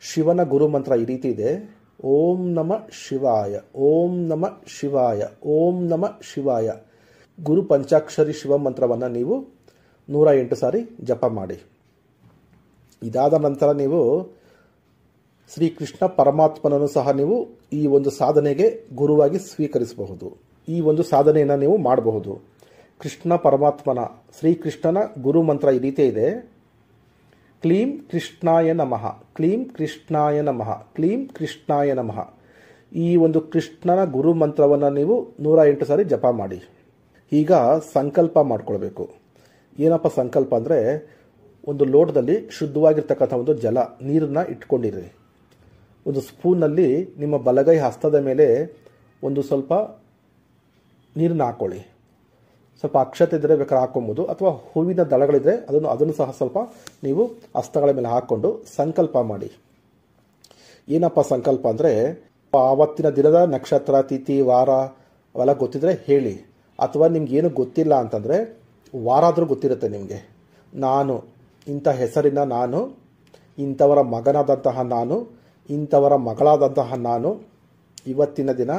ಶಿವನ ಗುರು ಮಂತ್ರ ಈ ರೀತಿ ಇದೆ. ಓಂ ನಮ ಶಿವಾಯ, ಓಂ ನಮ ಶಿವಾಯ, ಓಂ ನಮ ಶಿವಾಯ. ಗುರು ಪಂಚಾಕ್ಷರಿ ಶಿವ ಮಂತ್ರವನ್ನು ನೀವು 108 ಸಾರಿ ಜಪ ಮಾಡಿ. ಇದಾದ ನಂತರ ನೀವು ಶ್ರೀಕೃಷ್ಣ ಪರಮಾತ್ಮನನ್ನು ಸಹ ನೀವು ಈ ಒಂದು ಸಾಧನೆಗೆ ಗುರುವಾಗಿ ಸ್ವೀಕರಿಸಬಹುದು. ಈ ಒಂದು ಸಾಧನೆಯನ್ನು ನೀವು ಮಾಡಬಹುದು. ಕೃಷ್ಣ ಪರಮಾತ್ಮನ, ಶ್ರೀಕೃಷ್ಣನ ಗುರು ಮಂತ್ರ ಈ ರೀತಿ ಇದೆ. ಕ್ಲೀಂ ಕೃಷ್ಣಾಯ ನಮಃ, ಕ್ಲೀಂ ಕೃಷ್ಣಾಯ ನಮಃ, ಕ್ಲೀಂ ಕೃಷ್ಣಾಯ ನಮಃ. ಈ ಒಂದು ಕೃಷ್ಣನ ಗುರು ಮಂತ್ರವನ್ನು ನೀವು 108 ಸಾರಿ ಜಪ ಮಾಡಿ. ಈಗ ಸಂಕಲ್ಪ ಮಾಡ್ಕೊಳ್ಬೇಕು. ಏನಪ್ಪ ಸಂಕಲ್ಪ ಅಂದರೆ, ಒಂದು ಲೋಟದಲ್ಲಿ ಶುದ್ಧವಾಗಿರ್ತಕ್ಕಂಥ ಒಂದು ನೀರನ್ನ ಇಟ್ಕೊಂಡಿರಿ. ಒಂದು ಸ್ಪೂನಲ್ಲಿ ನಿಮ್ಮ ಬಲಗೈ ಹಸ್ತದ ಮೇಲೆ ಒಂದು ಸ್ವಲ್ಪ ನೀರನ್ನ ಹಾಕ್ಕೊಳ್ಳಿ. ಸ್ವಲ್ಪ ಅಕ್ಷತೆ ಇದ್ದರೆ ಬೇಕಾದ್ರೆ ಹಾಕ್ಕೊಬೋದು, ಅಥವಾ ಹೂವಿನ ದಳಗಳಿದ್ರೆ ಅದನ್ನು ಸಹ ಸ್ವಲ್ಪ ನೀವು ಹಸ್ತಗಳ ಮೇಲೆ ಹಾಕ್ಕೊಂಡು ಸಂಕಲ್ಪ ಮಾಡಿ. ಏನಪ್ಪ ಸಂಕಲ್ಪ ಅಂದರೆ, ಆವತ್ತಿನ ದಿನದ ನಕ್ಷತ್ರ, ತಿಥಿ, ವಾರ ಅವೆಲ್ಲ ಗೊತ್ತಿದ್ರೆ ಹೇಳಿ. ಅಥವಾ ನಿಮ್ಗೇನು ಗೊತ್ತಿಲ್ಲ ಅಂತಂದರೆ ವಾರ ಆದರೂ ಗೊತ್ತಿರುತ್ತೆ ನಿಮಗೆ. ನಾನು ಇಂಥ ಹೆಸರಿನ ನಾನು, ಇಂಥವರ ಮಗನಾದಂತಹ ನಾನು, ಇಂಥವರ ಮಗಳಾದಂತಹ ನಾನು, ಇವತ್ತಿನ ದಿನ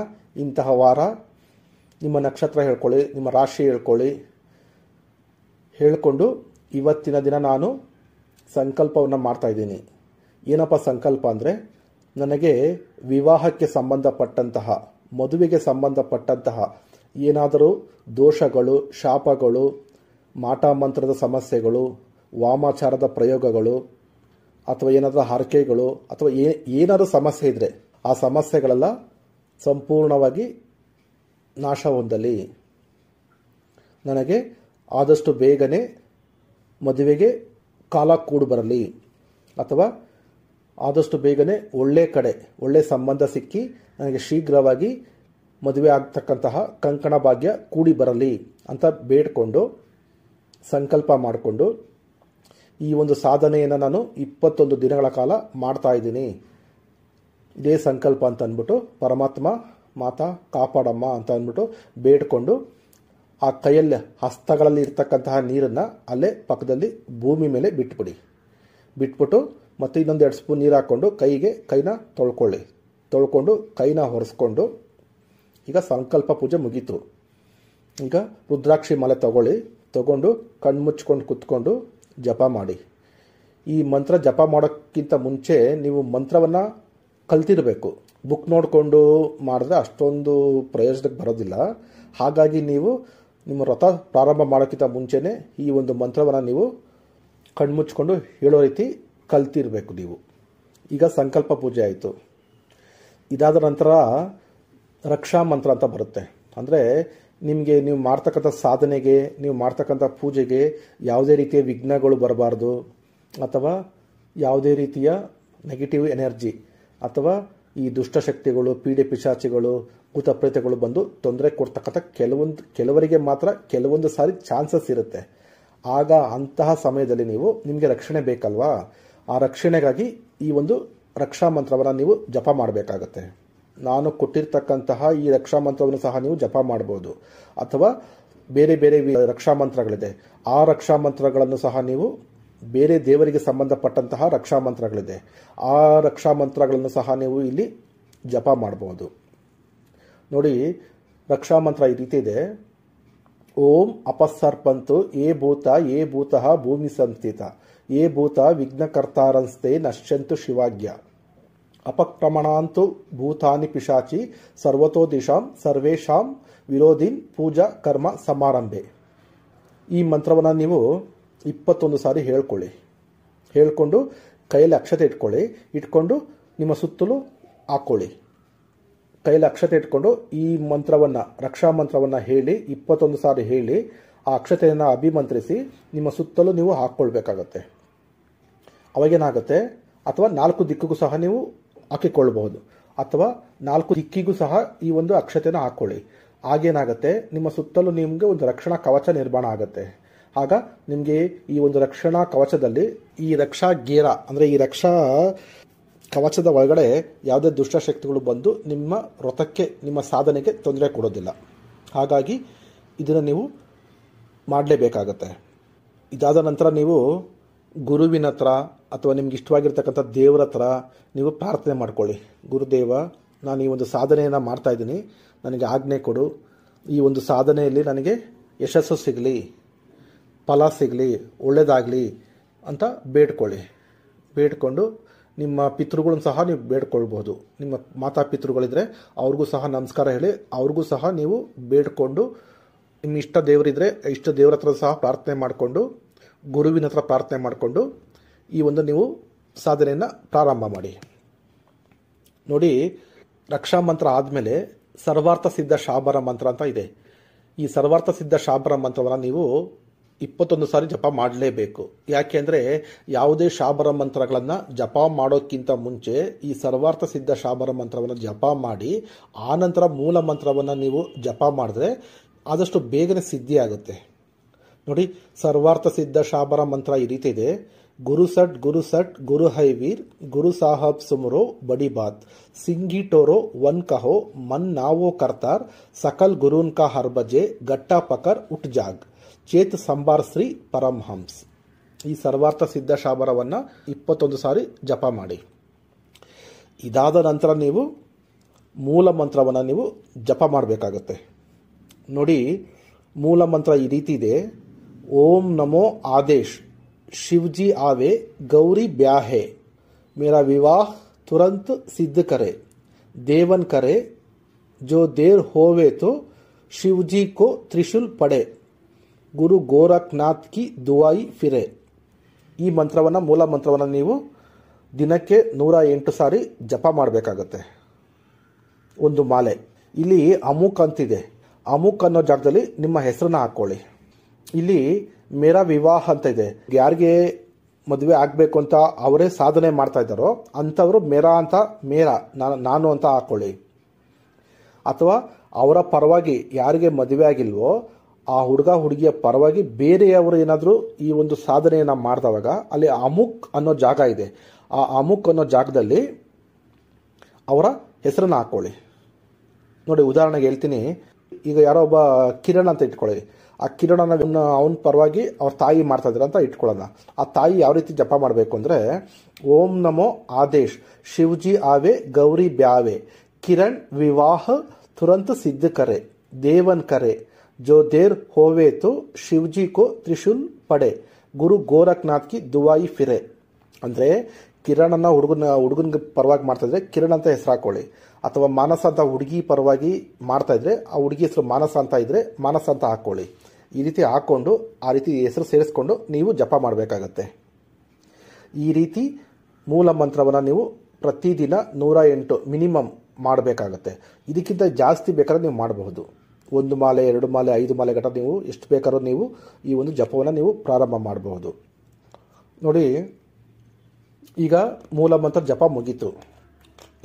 ಇಂತಹ ವಾರ, ನಿಮ್ಮ ನಕ್ಷತ್ರ ಹೇಳ್ಕೊಳ್ಳಿ, ನಿಮ್ಮ ರಾಶಿ ಹೇಳ್ಕೊಳ್ಳಿ. ಹೇಳಿಕೊಂಡು ಇವತ್ತಿನ ದಿನ ನಾನು ಸಂಕಲ್ಪವನ್ನು ಮಾಡ್ತಾಯಿದ್ದೀನಿ. ಏನಪ್ಪ ಸಂಕಲ್ಪ ಅಂದರೆ, ನನಗೆ ವಿವಾಹಕ್ಕೆ ಸಂಬಂಧಪಟ್ಟಂತಹ, ಮದುವೆಗೆ ಸಂಬಂಧಪಟ್ಟಂತಹ ಏನಾದರೂ ದೋಷಗಳು, ಶಾಪಗಳು, ಮಾಟ ಮಂತ್ರದ ಸಮಸ್ಯೆಗಳು, ವಾಮಾಚಾರದ ಪ್ರಯೋಗಗಳು, ಅಥವಾ ಏನಾದರೂ ಹರಕೆಗಳು, ಅಥವಾ ಏನಾದರೂ ಸಮಸ್ಯೆ ಇದ್ದರೆ ಆ ಸಮಸ್ಯೆಗಳೆಲ್ಲ ಸಂಪೂರ್ಣವಾಗಿ ನಾಶ ಹೊಂದಲಿ. ನನಗೆ ಆದಷ್ಟು ಬೇಗನೆ ಮದುವೆಗೆ ಕಾಲ ಕೂಡು ಬರಲಿ, ಅಥವಾ ಆದಷ್ಟು ಬೇಗನೆ ಒಳ್ಳೆ ಸಂಬಂಧ ಸಿಕ್ಕಿ ನನಗೆ ಶೀಘ್ರವಾಗಿ ಮದುವೆ ಆಗ್ತಕ್ಕಂತಹ ಕಂಕಣ ಭಾಗ್ಯ ಕೂಡಿ ಬರಲಿ ಅಂತ ಬೇಡ್ಕೊಂಡು ಸಂಕಲ್ಪ ಮಾಡಿಕೊಂಡು, ಈ ಒಂದು ಸಾಧನೆಯನ್ನು ನಾನು 21 ದಿನಗಳ ಕಾಲ ಮಾಡ್ತಾ ಇದ್ದೀನಿ, ಇದೇ ಸಂಕಲ್ಪ ಅಂತ ಅಂದ್ಬಿಟ್ಟು ಪರಮಾತ್ಮ ಮಾತಾ ಕಾಪಾಡಮ್ಮ ಅಂತ ಅಂದ್ಬಿಟ್ಟು ಬೇಡ್ಕೊಂಡು, ಆ ಕೈಯಲ್ಲಿ ಹಸ್ತಗಳಲ್ಲಿ ಇರ್ತಕ್ಕಂತಹ ನೀರನ್ನು ಅಲ್ಲೇ ಪಕ್ಕದಲ್ಲಿ ಭೂಮಿ ಮೇಲೆ ಬಿಟ್ಬಿಟ್ಟು ಮತ್ತೆ ಇನ್ನೊಂದು 2 ಸ್ಪೂನ್ ನೀರು ಹಾಕ್ಕೊಂಡು ಕೈನ ತೊಳ್ಕೊಂಡು ಕೈನ ಒರೆಸ್ಕೊಂಡು, ಈಗ ಸಂಕಲ್ಪ ಪೂಜೆ ಮುಗೀತು. ಈಗ ರುದ್ರಾಕ್ಷಿ ಮಾಲೆ ತಗೊಂಡು ಕಣ್ಮುಚ್ಕೊಂಡು ಕುತ್ಕೊಂಡು ಜಪ ಮಾಡಿ. ಈ ಮಂತ್ರ ಜಪ ಮಾಡೋಕ್ಕಿಂತ ಮುಂಚೆ ನೀವು ಮಂತ್ರವನ್ನು ಕಲ್ತಿರಬೇಕು. ಬುಕ್ ನೋಡಿಕೊಂಡು ಮಾಡಿದ್ರೆ ಅಷ್ಟೊಂದು ಪ್ರಯೋಜನಕ್ಕೆ ಬರೋದಿಲ್ಲ. ಹಾಗಾಗಿ ನೀವು ನಿಮ್ಮ ವ್ರತ ಪ್ರಾರಂಭ ಮಾಡೋಕ್ಕಿಂತ ಮುಂಚೆನೇ ಈ ಒಂದು ಮಂತ್ರವನ್ನು ನೀವು ಕಣ್ಮುಚ್ಕೊಂಡು ಹೇಳೋ ರೀತಿ ಕಲ್ತಿರಬೇಕು ನೀವು. ಈಗ ಸಂಕಲ್ಪ ಪೂಜೆ ಆಯಿತು. ಇದಾದ ನಂತರ ರಕ್ಷಾ ಮಂತ್ರ ಅಂತ ಬರುತ್ತೆ. ಅಂದರೆ ನಿಮಗೆ ನೀವು ಮಾಡ್ತಕ್ಕಂಥ ಸಾಧನೆಗೆ, ನೀವು ಮಾಡ್ತಕ್ಕಂಥ ಪೂಜೆಗೆ ಯಾವುದೇ ರೀತಿಯ ವಿಘ್ನಗಳು ಬರಬಾರ್ದು, ಅಥವಾ ಯಾವುದೇ ರೀತಿಯ ನೆಗೆಟಿವ್ ಎನರ್ಜಿ ಅಥವಾ ಈ ದುಷ್ಟಶಕ್ತಿಗಳು, ಪೀಡೆ ಪಿಶಾಚಿಗಳು, ಭೂತಪ್ರೇತಗಳು ಬಂದು ತೊಂದರೆ ಕೊಡ್ತಕ್ಕಂಥ ಕೆಲವರಿಗೆ ಮಾತ್ರ ಕೆಲವೊಂದು ಸಾರಿ ಚಾನ್ಸಸ್ ಇರುತ್ತೆ. ಆಗ ಅಂತಹ ಸಮಯದಲ್ಲಿ ನಿಮಗೆ ರಕ್ಷಣೆ ಬೇಕಲ್ವಾ, ಆ ರಕ್ಷಣೆಗಾಗಿ ಈ ಒಂದು ರಕ್ಷಾ ಮಂತ್ರವನ್ನು ನೀವು ಜಪ ಮಾಡಬೇಕಾಗತ್ತೆ. ನಾನು ಕೊಟ್ಟಿರ್ತಕ್ಕಂತಹ ಈ ರಕ್ಷಾ ಮಂತ್ರವನ್ನು ಸಹ ನೀವು ಜಪ ಮಾಡ್ಬೋದು, ಅಥವಾ ಬೇರೆ ಬೇರೆ ರಕ್ಷಾ ಮಂತ್ರಗಳಿದೆ, ಆ ರಕ್ಷಾ ಮಂತ್ರಗಳನ್ನು ಸಹ ನೀವು ಬೇರೆ ದೇವರಿಗೆ ಸಂಬಂಧಪಟ್ಟಂತಹ ರಕ್ಷಾ ಮಂತ್ರಗಳಿದೆ, ಆ ರಕ್ಷಾ ಮಂತ್ರಗಳನ್ನು ಸಹ ನೀವು ಇಲ್ಲಿ ಜಪ ಮಾಡ್ಬೋದು. ನೋಡಿ, ರಕ್ಷಾ ಮಂತ್ರ ಈ ರೀತಿ ಇದೆ. ಓಂ ಅಪಸರ್ಪಂತು ಏ ಭೂತಃ ಭೂಮಿ ಸಂಸ್ಥಿತ ಏ ಭೂತ ವಿಘ್ನಕರ್ತಾರಂಸ್ತೆ ನಶ್ಯಂತು ಶಿವಾಜ್ಞ ಅಪಕ್ರಮಣಾಂತು ಭೂತಾನಿ ಪಿಶಾಚಿ ಸರ್ವತೋ ದಿಶಾಂ ಸರ್ವೇಶಾಂ ವಿರೋಧಿನ್ ಪೂಜಾ ಕರ್ಮ ಸಮಾರಂಭೆ. ಈ ಮಂತ್ರವನ್ನು ನೀವು 21 ಸಾರಿ ಹೇಳ್ಕೊಂಡು ಕೈಯಲ್ಲಿ ಅಕ್ಷತೆ ಇಟ್ಕೊಂಡು ನಿಮ್ಮ ಸುತ್ತಲೂ ಹಾಕ್ಕೊಳ್ಳಿ. ಕೈಯಲ್ಲಿ ಅಕ್ಷತೆ ಇಟ್ಕೊಂಡು ಈ ಮಂತ್ರವನ್ನು, ರಕ್ಷಾ ಮಂತ್ರವನ್ನು ಹೇಳಿ 21 ಸಾರಿ ಹೇಳಿ ಆ ಅಕ್ಷತೆಯನ್ನು ಅಭಿಮಂತ್ರಿಸಿ ನಿಮ್ಮ ಸುತ್ತಲೂ ನೀವು ಹಾಕ್ಕೊಳ್ಬೇಕಾಗತ್ತೆ. ಅವಾಗೇನಾಗುತ್ತೆ, ಅಥವಾ 4 ದಿಕ್ಕಿಗೂ ಸಹ ನೀವು ಹಾಕಿಕೊಳ್ಬಹುದು, ಅಥವಾ 4 ದಿಕ್ಕಿಗೂ ಸಹ ಈ ಒಂದು ಅಕ್ಷತೆಯನ್ನು ಹಾಕ್ಕೊಳ್ಳಿ. ಆಗೇನಾಗುತ್ತೆ, ನಿಮ್ಮ ಸುತ್ತಲೂ ನಿಮಗೆ ಒಂದು ರಕ್ಷಣಾ ಕವಚ ನಿರ್ಮಾಣ ಆಗುತ್ತೆ. ಆಗ ನಿಮಗೆ ಈ ಒಂದು ರಕ್ಷಣಾ ಕವಚದಲ್ಲಿ ಈ ರಕ್ಷಾ ಗೇರ ಅಂದರೆ ಈ ರಕ್ಷಾ ಕವಚದ ಒಳಗಡೆ ಯಾವುದೇ ದುಷ್ಟಶಕ್ತಿಗಳು ಬಂದು ನಿಮ್ಮ ವ್ರತಕ್ಕೆ, ನಿಮ್ಮ ಸಾಧನೆಗೆ ತೊಂದರೆ ಕೊಡೋದಿಲ್ಲ. ಹಾಗಾಗಿ ಇದನ್ನು ನೀವು ಮಾಡಲೇಬೇಕಾಗತ್ತೆ. ಇದಾದ ನಂತರ ನೀವು ಗುರುವಿನ ಹತ್ರ ಅಥವಾ ನಿಮ್ಗೆ ಇಷ್ಟವಾಗಿರ್ತಕ್ಕಂಥ ದೇವರ ಹತ್ರ ನೀವು ಪ್ರಾರ್ಥನೆ ಮಾಡ್ಕೊಳ್ಳಿ. ಗುರುದೇವ, ನಾನು ಈ ಒಂದು ಸಾಧನೆಯನ್ನು ಮಾಡ್ತಾಯಿದ್ದೀನಿ, ನನಗೆ ಆಜ್ಞೆ ಕೊಡು, ಈ ಒಂದು ಸಾಧನೆಯಲ್ಲಿ ನನಗೆ ಯಶಸ್ಸು ಸಿಗಲಿ, ಫಲ ಸಿಗಲಿ, ಒಳ್ಳೆಯದಾಗಲಿ ಅಂತ ಬೇಡ್ಕೊಂಡು ನಿಮ್ಮ ಪಿತೃಗಳನ್ನು ಸಹ ನೀವು ಬೇಡ್ಕೊಳ್ಬೋದು. ನಿಮ್ಮ ಮಾತಾಪಿತೃಗಳಿದ್ರೆ ಅವ್ರಿಗೂ ಸಹ ನಮಸ್ಕಾರ ಹೇಳಿ ಅವ್ರಿಗೂ ಸಹ ನೀವು ಬೇಡ್ಕೊಂಡು, ನಿಮ್ಮ ಇಷ್ಟ ದೇವರಿದ್ದರೆ ಇಷ್ಟ ದೇವರ ಹತ್ರ ಸಹ ಪ್ರಾರ್ಥನೆ ಮಾಡಿಕೊಂಡು, ಗುರುವಿನ ಹತ್ರ ಪ್ರಾರ್ಥನೆ ಮಾಡಿಕೊಂಡು ಈ ಒಂದು ನೀವು ಸಾಧನೆಯನ್ನು ಪ್ರಾರಂಭ ಮಾಡಿ. ನೋಡಿ, ರಕ್ಷಾ ಮಂತ್ರ ಆದಮೇಲೆ ಸರ್ವಾರ್ಥ ಸಿದ್ಧ ಶಾಬರ ಮಂತ್ರ ಅಂತ ಇದೆ. ಈ ಸರ್ವಾರ್ಥ ಸಿದ್ಧ ಶಾಬರ ಮಂತ್ರವನ್ನು ನೀವು 21 ಸಾರಿ ಜಪ ಮಾಡಲೇಬೇಕು. ಯಾಕೆ ಅಂದರೆ ಯಾವುದೇ ಶಾಬರ ಮಂತ್ರಗಳನ್ನು ಜಪ ಮಾಡೋಕ್ಕಿಂತ ಮುಂಚೆ ಈ ಸರ್ವಾರ್ಥ ಸಿದ್ಧ ಶಾಬರ ಮಂತ್ರವನ್ನು ಜಪ ಮಾಡಿ ಆನಂತರ ಮೂಲ ಮಂತ್ರವನ್ನು ನೀವು ಜಪ ಮಾಡಿದ್ರೆ ಆದಷ್ಟು ಬೇಗನೆ ಸಿದ್ಧಿ ಆಗುತ್ತೆ. ನೋಡಿ, ಸರ್ವಾರ್ಥ ಸಿದ್ಧ ಶಾಬರ ಮಂತ್ರ ಈ ರೀತಿ ಇದೆ. ಗುರು ಸಟ್ ಗುರು ಹೈ ವೀರ್ ಗುರು ಸಾಹಬ್ ಸುಮರೋ ಬಡಿ ಬಾತ್ ಸಿಂಗಿ ಟೋರೋ ವನ್ ಕಹೋ ಮನ್ ನಾವೋ ಕರ್ತಾರ್ ಸಕಲ್ ಗುರೂನ್ ಕಾ ಹರ್ ಬಜೆ ಗಟ್ಟಾ ಪಕರ್ ಉಟ್ ಜಾಗ್ ಚೇತ್ ಸಂಬಾರ್ ಶ್ರೀ ಪರಮಹಂಸ್. ಈ ಸರ್ವಾರ್ಥ ಸಿದ್ಧ ಶಾಬರವನ್ನು 21 ಸಾರಿ ಜಪ ಮಾಡಿ. ಇದಾದ ನಂತರ ನೀವು ಮೂಲ ಮಂತ್ರವನ್ನು ನೀವು ಜಪ ಮಾಡಬೇಕಾಗತ್ತೆ. ನೋಡಿ, ಮೂಲ ಮಂತ್ರ ಈ ರೀತಿ ಇದೆ. ಓಂ ನಮೋ ಆದೇಶ್ ಶಿವಜಿ ಆವೆ ಗೌರಿ ಬ್ಯಾಹೆ ಮೇರಾ ವಿವಾಹ ತುರಂತ್ ಸಿದ್ಧ ಕರೆ ದೇವನ್ ಕರೆ ಜೋ ದೇರ್ ಹೋವೆ ತೋ ಶಿವಜಿ ಕೋ ತ್ರಿಶೂಲ್ ಪಡೆ ಗುರು ಗೋರಖ್ನಾಥ್ ಕಿ ದುವಾಯಿ ಫಿರೆ. ಈ ಮಂತ್ರವನ್ನು ಮೂಲ ಮಂತ್ರವನ್ನು ನೀವು ದಿನಕ್ಕೆ 108 ಸಾರಿ ಜಪ ಮಾಡಬೇಕಾಗತ್ತೆ. ಒಂದು ಮಾಲೆ. ಇಲ್ಲಿ ಅಮುಕ್ ಅಂತಿದೆ. ಅಮುಕ್ ಅನ್ನೋ ಜಾಗದಲ್ಲಿ ನಿಮ್ಮ ಹೆಸರನ್ನ ಹಾಕ್ಕೊಳ್ಳಿ. ಇಲ್ಲಿ ಮೇರಾ ವಿವಾಹ ಅಂತ ಇದೆ. ಯಾರಿಗೆ ಮದುವೆ ಆಗಬೇಕು ಅಂತ ಅವರೇ ಸಾಧನೆ ಮಾಡ್ತಾ ಇದ್ದಾರೋ ಅಂಥವರು ಮೇರಾ ನಾನು ಅಂತ ಹಾಕ್ಕೊಳ್ಳಿ. ಅಥವಾ ಅವರ ಪರವಾಗಿ ಯಾರಿಗೆ ಮದುವೆ ಆಗಿಲ್ವೋ ಆ ಹುಡುಗ ಹುಡುಗಿಯ ಪರವಾಗಿ ಬೇರೆಯವರು ಏನಾದರೂ ಈ ಒಂದು ಸಾಧನೆಯನ್ನು ಮಾಡಿದವಾಗ ಅಲ್ಲಿ ಅಮುಕ್ ಅನ್ನೋ ಜಾಗ ಇದೆ. ಆ ಅಮುಕ್ ಅನ್ನೋ ಜಾಗದಲ್ಲಿ ಅವರ ಹೆಸರನ್ನು ಹಾಕ್ಕೊಳ್ಳಿ. ನೋಡಿ, ಉದಾಹರಣೆಗೆ ಹೇಳ್ತೀನಿ. ಈಗ ಯಾರೋ ಒಬ್ಬ ಕಿರಣ್ ಅಂತ ಇಟ್ಕೊಳ್ಳಿ. ಆ ಕಿರಣನ ಅವನ ಪರವಾಗಿ ಅವ್ರ ತಾಯಿ ಮಾಡ್ತಾ ಇದ್ದಾರೆ ಅಂತ ಇಟ್ಕೊಳ್ಳೋಣ. ಆ ತಾಯಿ ಯಾವ ರೀತಿ ಜಪ ಮಾಡಬೇಕು ಅಂದರೆ, ಓಂ ನಮೋ ಆದೇಶ್ ಶಿವಜಿ ಆವೆ ಗೌರಿ ಬ್ಯಾವೆ ಕಿರಣ್ ವಿವಾಹ ತುರಂತ್ ಸಿದ್ಧ ಕರೆ ದೇವನ್ ಕರೆ ಜೋ ದೇರ್ ಹೋವೆ ತೋ ಶಿವಜಿ ಕೋ ತ್ರಿಶೂಲ್ ಪಡೆ ಗುರು ಗೋರಖ್ನಾಥ್ ಕಿ ದುವಾಯಿ ಫಿರೆ. ಅಂದರೆ ಕಿರಣನ್ನ ಹುಡುಗನ ಪರವಾಗಿ ಮಾಡ್ತಾ ಇದ್ರೆ ಕಿರಣ್ ಅಂತ ಹೆಸರು ಹಾಕೊಳ್ಳಿ. ಅಥವಾ ಮಾನಸ ಅಂತ ಹುಡುಗಿ ಪರವಾಗಿ ಮಾಡ್ತಾ ಇದ್ರೆ ಆ ಹುಡುಗಿ ಹೆಸರು ಮಾನಸ ಅಂತ ಇದ್ರೆ ಮಾನಸ ಅಂತ ಹಾಕ್ಕೊಳ್ಳಿ. ಈ ರೀತಿ ಹಾಕ್ಕೊಂಡು ಆ ರೀತಿ ಹೆಸರು ಸೇರಿಸ್ಕೊಂಡು ನೀವು ಜಪ ಮಾಡಬೇಕಾಗತ್ತೆ. ಈ ರೀತಿ ಮೂಲ ಮಂತ್ರವನ್ನು ನೀವು ಪ್ರತಿದಿನ 108 ಮಿನಿಮಮ್ ಮಾಡಬೇಕಾಗತ್ತೆ. ಇದಕ್ಕಿಂತ ಜಾಸ್ತಿ ಬೇಕಾದ್ರೆ ನೀವು ಮಾಡಬಹುದು. 1 ಮಾಲೆ 2 ಮಾಲೆ 5 ಮಾಲೆ ಗಂಟ ನೀವು ಎಷ್ಟು ಬೇಕಾದ್ರೂ ನೀವು ಈ ಒಂದು ಜಪವನ್ನು ನೀವು ಪ್ರಾರಂಭ ಮಾಡಬಹುದು. ನೋಡಿ, ಈಗ ಮೂಲ ಮಂತ್ರ ಜಪ ಮುಗೀತು.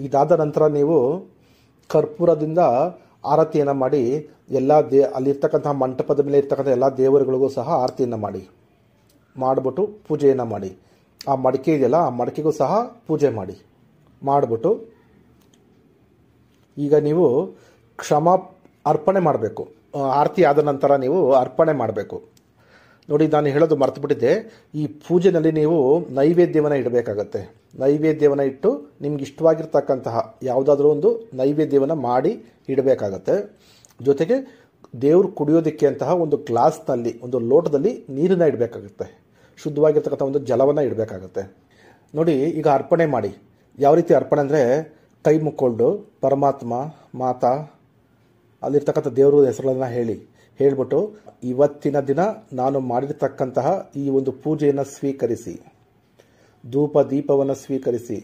ಇದಾದ ನಂತರ ನೀವು ಕರ್ಪೂರದಿಂದ ಆರತಿಯನ್ನು ಮಾಡಿ ಎಲ್ಲ ಅಲ್ಲಿರ್ತಕ್ಕಂತಹ ಮಂಟಪದ ಮೇಲೆ ಇರ್ತಕ್ಕಂಥ ಎಲ್ಲ ದೇವರುಗಳಿಗೂ ಸಹ ಆರತಿಯನ್ನು ಮಾಡಿಬಿಟ್ಟು ಪೂಜೆಯನ್ನು ಮಾಡಿ. ಆ ಮಡಿಕೆ ಇದೆಯಲ್ಲ, ಆ ಮಡಿಕೆಗೂ ಸಹ ಪೂಜೆ ಮಾಡಿಬಿಟ್ಟು ಈಗ ನೀವು ಕ್ಷಮಾ ಅರ್ಪಣೆ ಮಾಡಬೇಕು. ಆರತಿ ಆದ ನಂತರ ನೀವು ಅರ್ಪಣೆ ಮಾಡಬೇಕು. ನೋಡಿ, ನಾನು ಹೇಳೋದು ಮರ್ತುಬಿಟ್ಟಿದ್ದೆ. ಈ ಪೂಜೆನಲ್ಲಿ ನೀವು ನೈವೇದ್ಯವನ್ನು ಇಡಬೇಕಾಗತ್ತೆ. ನೈವೇದ್ಯವನ್ನು ಇಟ್ಟು ನಿಮ್ಗೆ ಇಷ್ಟವಾಗಿರ್ತಕ್ಕಂತಹ ಯಾವುದಾದ್ರೂ ಒಂದು ನೈವೇದ್ಯವನ್ನು ಮಾಡಿ ಇಡಬೇಕಾಗತ್ತೆ. ಜೊತೆಗೆ ದೇವರು ಕುಡಿಯೋದಕ್ಕೆ ಅಂತಹ ಒಂದು ಗ್ಲಾಸ್ನಲ್ಲಿ ಒಂದು ಲೋಟದಲ್ಲಿ ನೀರನ್ನು ಇಡಬೇಕಾಗುತ್ತೆ. ಶುದ್ಧವಾಗಿರ್ತಕ್ಕಂಥ ಒಂದು ಜಲವನ್ನು ಇಡಬೇಕಾಗತ್ತೆ. ನೋಡಿ, ಈಗ ಅರ್ಪಣೆ ಮಾಡಿ. ಯಾವ ರೀತಿ ಅರ್ಪಣೆ ಅಂದರೆ, ಕೈ ಮುಕ್ಕೊಂಡು ಪರಮಾತ್ಮ ಮಾತಾ ಅಲ್ಲಿರ್ತಕ್ಕಂಥ ದೇವರು ಹೆಸರುಗಳನ್ನು ಹೇಳಿಬಿಟ್ಟು ಇವತ್ತಿನ ದಿನ ನಾನು ಮಾಡಿರ್ತಕ್ಕಂತಹ ಈ ಒಂದು ಪೂಜೆಯನ್ನು ಸ್ವೀಕರಿಸಿ, ಧೂಪ ದೀಪವನ್ನು ಸ್ವೀಕರಿಸಿ,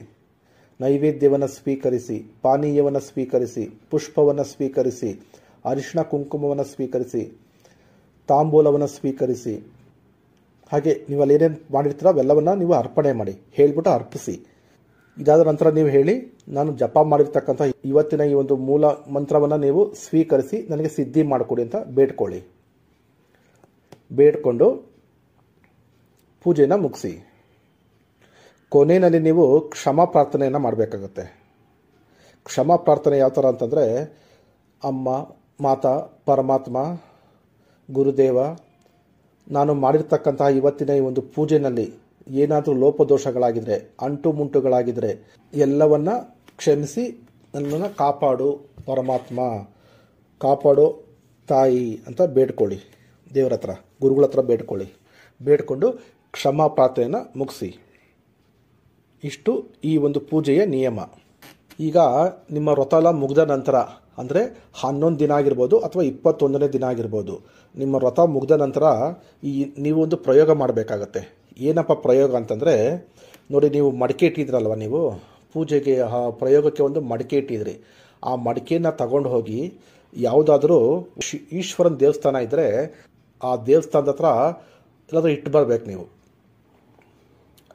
ನೈವೇದ್ಯವನ್ನು ಸ್ವೀಕರಿಸಿ, ಪಾನೀಯವನ್ನು ಸ್ವೀಕರಿಸಿ, ಪುಷ್ಪವನ್ನು ಸ್ವೀಕರಿಸಿ, ಅರಿಶಿಣ ಕುಂಕುಮವನ್ನು ಸ್ವೀಕರಿಸಿ, ತಾಂಬೂಲವನ್ನು ಸ್ವೀಕರಿಸಿ, ಹಾಗೆ ನೀವು ಅಲ್ಲಿ ಏನೇನು ಮಾಡಿರ್ತೀರೋ ಅವೆಲ್ಲವನ್ನು ನೀವು ಅರ್ಪಣೆ ಮಾಡಿ ಹೇಳಿಬಿಟ್ಟು ಅರ್ಪಿಸಿ. ಇದಾದ ನಂತರ ನೀವು ಹೇಳಿ, ನಾನು ಜಪ ಮಾಡಿರ್ತಕ್ಕಂಥ ಇವತ್ತಿನ ಈ ಒಂದು ಮೂಲ ಮಂತ್ರವನ್ನು ನೀವು ಸ್ವೀಕರಿಸಿ ನನಗೆ ಸಿದ್ಧಿ ಮಾಡಿಕೊಡಿ ಅಂತ ಬೇಡ್ಕೊಂಡು ಪೂಜೆಯನ್ನು ಮುಗಿಸಿ. ಕೊನೆಯಲ್ಲಿ ನೀವು ಕ್ಷಮಾ ಪ್ರಾರ್ಥನೆಯನ್ನು ಮಾಡಬೇಕಾಗತ್ತೆ. ಕ್ಷಮಾ ಪ್ರಾರ್ಥನೆ ಯಾವ ಥರ ಅಂತಂದರೆ, ಅಮ್ಮ, ಮಾತಾ, ಪರಮಾತ್ಮ, ಗುರುದೇವ, ನಾನು ಮಾಡಿರ್ತಕ್ಕಂತಹ ಇವತ್ತಿನ ಈ ಒಂದು ಪೂಜೆಯಲ್ಲಿ ಏನಾದರೂ ಲೋಪದೋಷಗಳಾಗಿದ್ದರೆ, ಅಂಟು ಮುಂಟುಗಳಾಗಿದ್ದರೆ ಎಲ್ಲವನ್ನ ಕ್ಷಮಿಸಿ ನನ್ನನ್ನು ಕಾಪಾಡು ಪರಮಾತ್ಮ, ಕಾಪಾಡೋ ತಾಯಿ ಅಂತ ಬೇಡ್ಕೊಳ್ಳಿ. ದೇವರ ಹತ್ರ, ಗುರುಗಳ ಹತ್ರ ಬೇಡ್ಕೊಂಡು ಕ್ಷಮಾ ಪ್ರಾರ್ಥನೆಯನ್ನು ಮುಗಿಸಿ. ಇಷ್ಟು ಈ ಒಂದು ಪೂಜೆಯ ನಿಯಮ. ಈಗ ನಿಮ್ಮ ವ್ರತ ಎಲ್ಲ ಮುಗಿದ ನಂತರ ಅಂದರೆ 11 ದಿನ ಆಗಿರ್ಬೋದು ಅಥವಾ 21ನೇ ದಿನ ಆಗಿರ್ಬೋದು, ನಿಮ್ಮ ವ್ರತ ಮುಗಿದ ನಂತರ ನೀವು ಒಂದು ಪ್ರಯೋಗ ಮಾಡಬೇಕಾಗತ್ತೆ. ಏನಪ್ಪ ಪ್ರಯೋಗ ಅಂತಂದರೆ, ನೋಡಿ, ನೀವು ಮಡಿಕೆ ಇಟ್ಟಿದ್ರಲ್ವ, ನೀವು ಪೂಜೆಗೆ ಪ್ರಯೋಗಕ್ಕೆ ಒಂದು ಮಡಿಕೆ ಇಟ್ಟಿದ್ರಿ. ಆ ಮಡಿಕೆಯನ್ನು ತಗೊಂಡು ಹೋಗಿ ಯಾವುದಾದ್ರೂ ಈಶ್ವರನ ದೇವಸ್ಥಾನ ಇದ್ದರೆ ಆ ದೇವಸ್ಥಾನದ ಹತ್ರ ಎಲ್ಲಾದರೂ ಇಟ್ಟು ಬರಬೇಕು ನೀವು.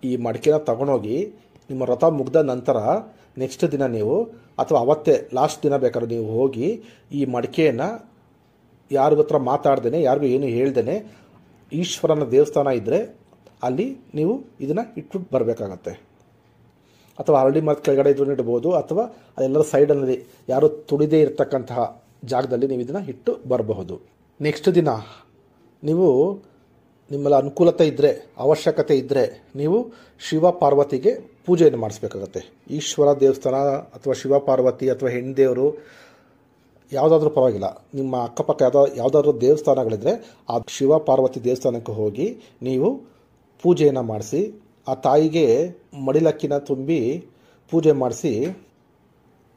ಈ ಮಡಿಕೆನ ತಗೊಂಡೋಗಿ ನಿಮ್ಮ ವ್ರತ ಮುಗ್ದ ನಂತರ ನೆಕ್ಸ್ಟ್ ದಿನ ನೀವು ಅಥವಾ ಅವತ್ತೇ ಲಾಸ್ಟ್ ದಿನ ಬೇಕಾದ್ರೆ ನೀವು ಹೋಗಿ ಈ ಮಡಿಕೆಯನ್ನು ಯಾರಿಗ ಹತ್ರ ಮಾತಾಡ್ದೇನೆ ಯಾರಿಗೂ ಏನು ಹೇಳ್ದೇನೆ ಈಶ್ವರನ ದೇವಸ್ಥಾನ ಇದ್ದರೆ ಅಲ್ಲಿ ನೀವು ಇದನ್ನು ಇಟ್ಬಿಟ್ಟು ಬರಬೇಕಾಗತ್ತೆ. ಅಥವಾ ಅರಳಿ ಮರದ ಕೆಳಗಡೆ ಇದನ್ನು ಇಡ್ಬೋದು, ಅಥವಾ ಅದೆಲ್ಲರ ಸೈಡಲ್ಲಿ ಯಾರು ತುಳಿದೇ ಇರತಕ್ಕಂತಹ ಜಾಗದಲ್ಲಿ ನೀವು ಇದನ್ನು ಇಟ್ಟು ಬರಬಹುದು. ನೆಕ್ಸ್ಟ್ ದಿನ ನೀವು ನಿಮ್ಮಲ್ಲಿ ಅನುಕೂಲತೆ ಇದ್ದರೆ, ಅವಶ್ಯಕತೆ ಇದ್ದರೆ ನೀವು ಶಿವ ಪಾರ್ವತಿಗೆ ಪೂಜೆಯನ್ನು ಮಾಡಿಸ್ಬೇಕಾಗತ್ತೆ. ಈಶ್ವರ ದೇವಸ್ಥಾನ ಅಥವಾ ಶಿವ ಪಾರ್ವತಿ ಅಥವಾ ಹೆಣ್ದೇವರು ಯಾವುದಾದ್ರೂ ಪರವಾಗಿಲ್ಲ, ನಿಮ್ಮ ಅಕ್ಕಪಕ್ಕ ಯಾವುದಾದ್ರೂ ದೇವಸ್ಥಾನಗಳಿದ್ದರೆ ಆ ಶಿವ ಪಾರ್ವತಿ ದೇವಸ್ಥಾನಕ್ಕೆ ಹೋಗಿ ನೀವು ಪೂಜೆಯನ್ನು ಮಾಡಿಸಿ ಆ ತಾಯಿಗೆ ಮಡಿಲಕ್ಕಿನ ತುಂಬಿ ಪೂಜೆ ಮಾಡಿಸಿ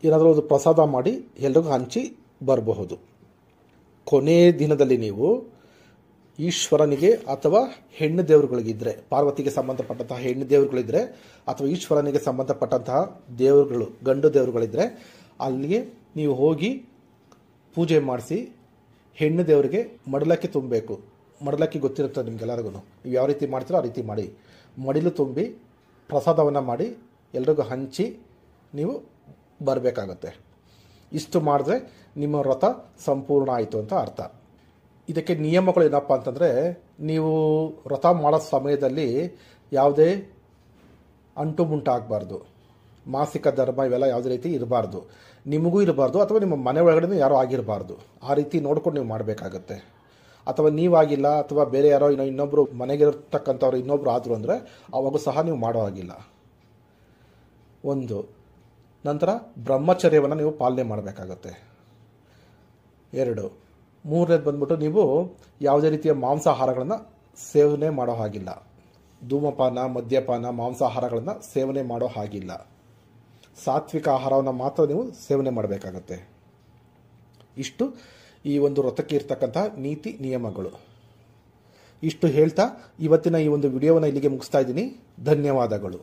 ಏನಾದರೂ ಒಂದು ಪ್ರಸಾದ ಮಾಡಿ ಎಲ್ರಿಗೂ ಹಂಚಿ ಬರಬಹುದು. ಕೊನೆ ದಿನದಲ್ಲಿ ನೀವು ಈಶ್ವರನಿಗೆ ಅಥವಾ ಹೆಣ್ಣು ದೇವರುಗಳಿಗಿದ್ದರೆ, ಪಾರ್ವತಿಗೆ ಸಂಬಂಧಪಟ್ಟಂತಹ ಹೆಣ್ಣು ದೇವರುಗಳಿದ್ದರೆ ಅಥವಾ ಈಶ್ವರನಿಗೆ ಸಂಬಂಧಪಟ್ಟಂತಹ ದೇವರುಗಳು ಗಂಡು ದೇವರುಗಳಿದ್ದರೆ ಅಲ್ಲಿಗೆ ನೀವು ಹೋಗಿ ಪೂಜೆ ಮಾಡಿಸಿ ಹೆಣ್ಣು ದೇವರಿಗೆ ಮಡಲಕ್ಕಿ ತುಂಬಬೇಕು. ಮಡಲಕ್ಕಿ ಗೊತ್ತಿರುತ್ತೆ ನಿಮಗೆಲ್ಲರಿಗೂ, ನೀವು ಯಾವ ರೀತಿ ಮಾಡ್ತೀರೋ ಆ ರೀತಿ ಮಾಡಿ ಮಡಿಲು ತುಂಬಿ ಪ್ರಸಾದವನ್ನು ಮಾಡಿ ಎಲ್ರಿಗೂ ಹಂಚಿ ನೀವು ಬರಬೇಕಾಗತ್ತೆ. ಇಷ್ಟು ಮಾಡಿದ್ರೆ ನಿಮ್ಮ ವ್ರತ ಸಂಪೂರ್ಣ ಆಯಿತು ಅಂತ ಅರ್ಥ. ಇದಕ್ಕೆ ನಿಯಮಗಳು ಏನಪ್ಪ ಅಂತಂದರೆ, ನೀವು ವ್ರತ ಮಾಡೋ ಸಮಯದಲ್ಲಿ ಯಾವುದೇ ಅಂಟು ಮುಂಟಾಗಬಾರ್ದು, ಮಾಸಿಕ ಧರ್ಮ ಇವೆಲ್ಲ ಯಾವುದೇ ರೀತಿ ಇರಬಾರ್ದು, ನಿಮಗೂ ಇರಬಾರ್ದು ಅಥವಾ ನಿಮ್ಮ ಮನೆ ಒಳಗಡೆ ಯಾರೂ ಆಗಿರಬಾರ್ದು. ಆ ರೀತಿ ನೋಡ್ಕೊಂಡು ನೀವು ಮಾಡಬೇಕಾಗತ್ತೆ. ಅಥವಾ ನೀವಾಗಿಲ್ಲ ಅಥವಾ ಬೇರೆ ಯಾರೋ ಇನ್ನೊಬ್ಬರು ಮನೆಗಿರ್ತಕ್ಕಂಥವ್ರು ಇನ್ನೊಬ್ರು ಆದರು ಅಂದರೆ ಅವಾಗೂ ಸಹ ನೀವು ಮಾಡೋ ಹಾಗಿಲ್ಲ. ಒಂದು ನಂತರ ಬ್ರಹ್ಮಚರ್ಯವನ್ನು ನೀವು ಪಾಲನೆ ಮಾಡಬೇಕಾಗತ್ತೆ. 2 ಮೂರನೇದು ಬಂದ್ಬಿಟ್ಟು ನೀವು ಯಾವುದೇ ರೀತಿಯ ಮಾಂಸಾಹಾರಗಳನ್ನು ಸೇವನೆ ಮಾಡೋ ಹಾಗಿಲ್ಲ. ಧೂಮಪಾನ, ಮದ್ಯಪಾನ, ಮಾಂಸಾಹಾರಗಳನ್ನು ಸೇವನೆ ಮಾಡೋ ಹಾಗಿಲ್ಲ. ಸಾತ್ವಿಕ ಆಹಾರವನ್ನು ಮಾತ್ರ ನೀವು ಸೇವನೆ ಮಾಡಬೇಕಾಗತ್ತೆ. ಇಷ್ಟು ಈ ಒಂದು ವ್ರತಕ್ಕೆ ಇರ್ತಕ್ಕಂಥ ನೀತಿ ನಿಯಮಗಳು. ಇಷ್ಟು ಹೇಳ್ತಾ ಇವತ್ತಿನ ಈ ಒಂದು ವಿಡಿಯೋವನ್ನು ಇಲ್ಲಿಗೆ ಮುಗಿಸ್ತಾ ಇದ್ದೀನಿ. ಧನ್ಯವಾದಗಳು.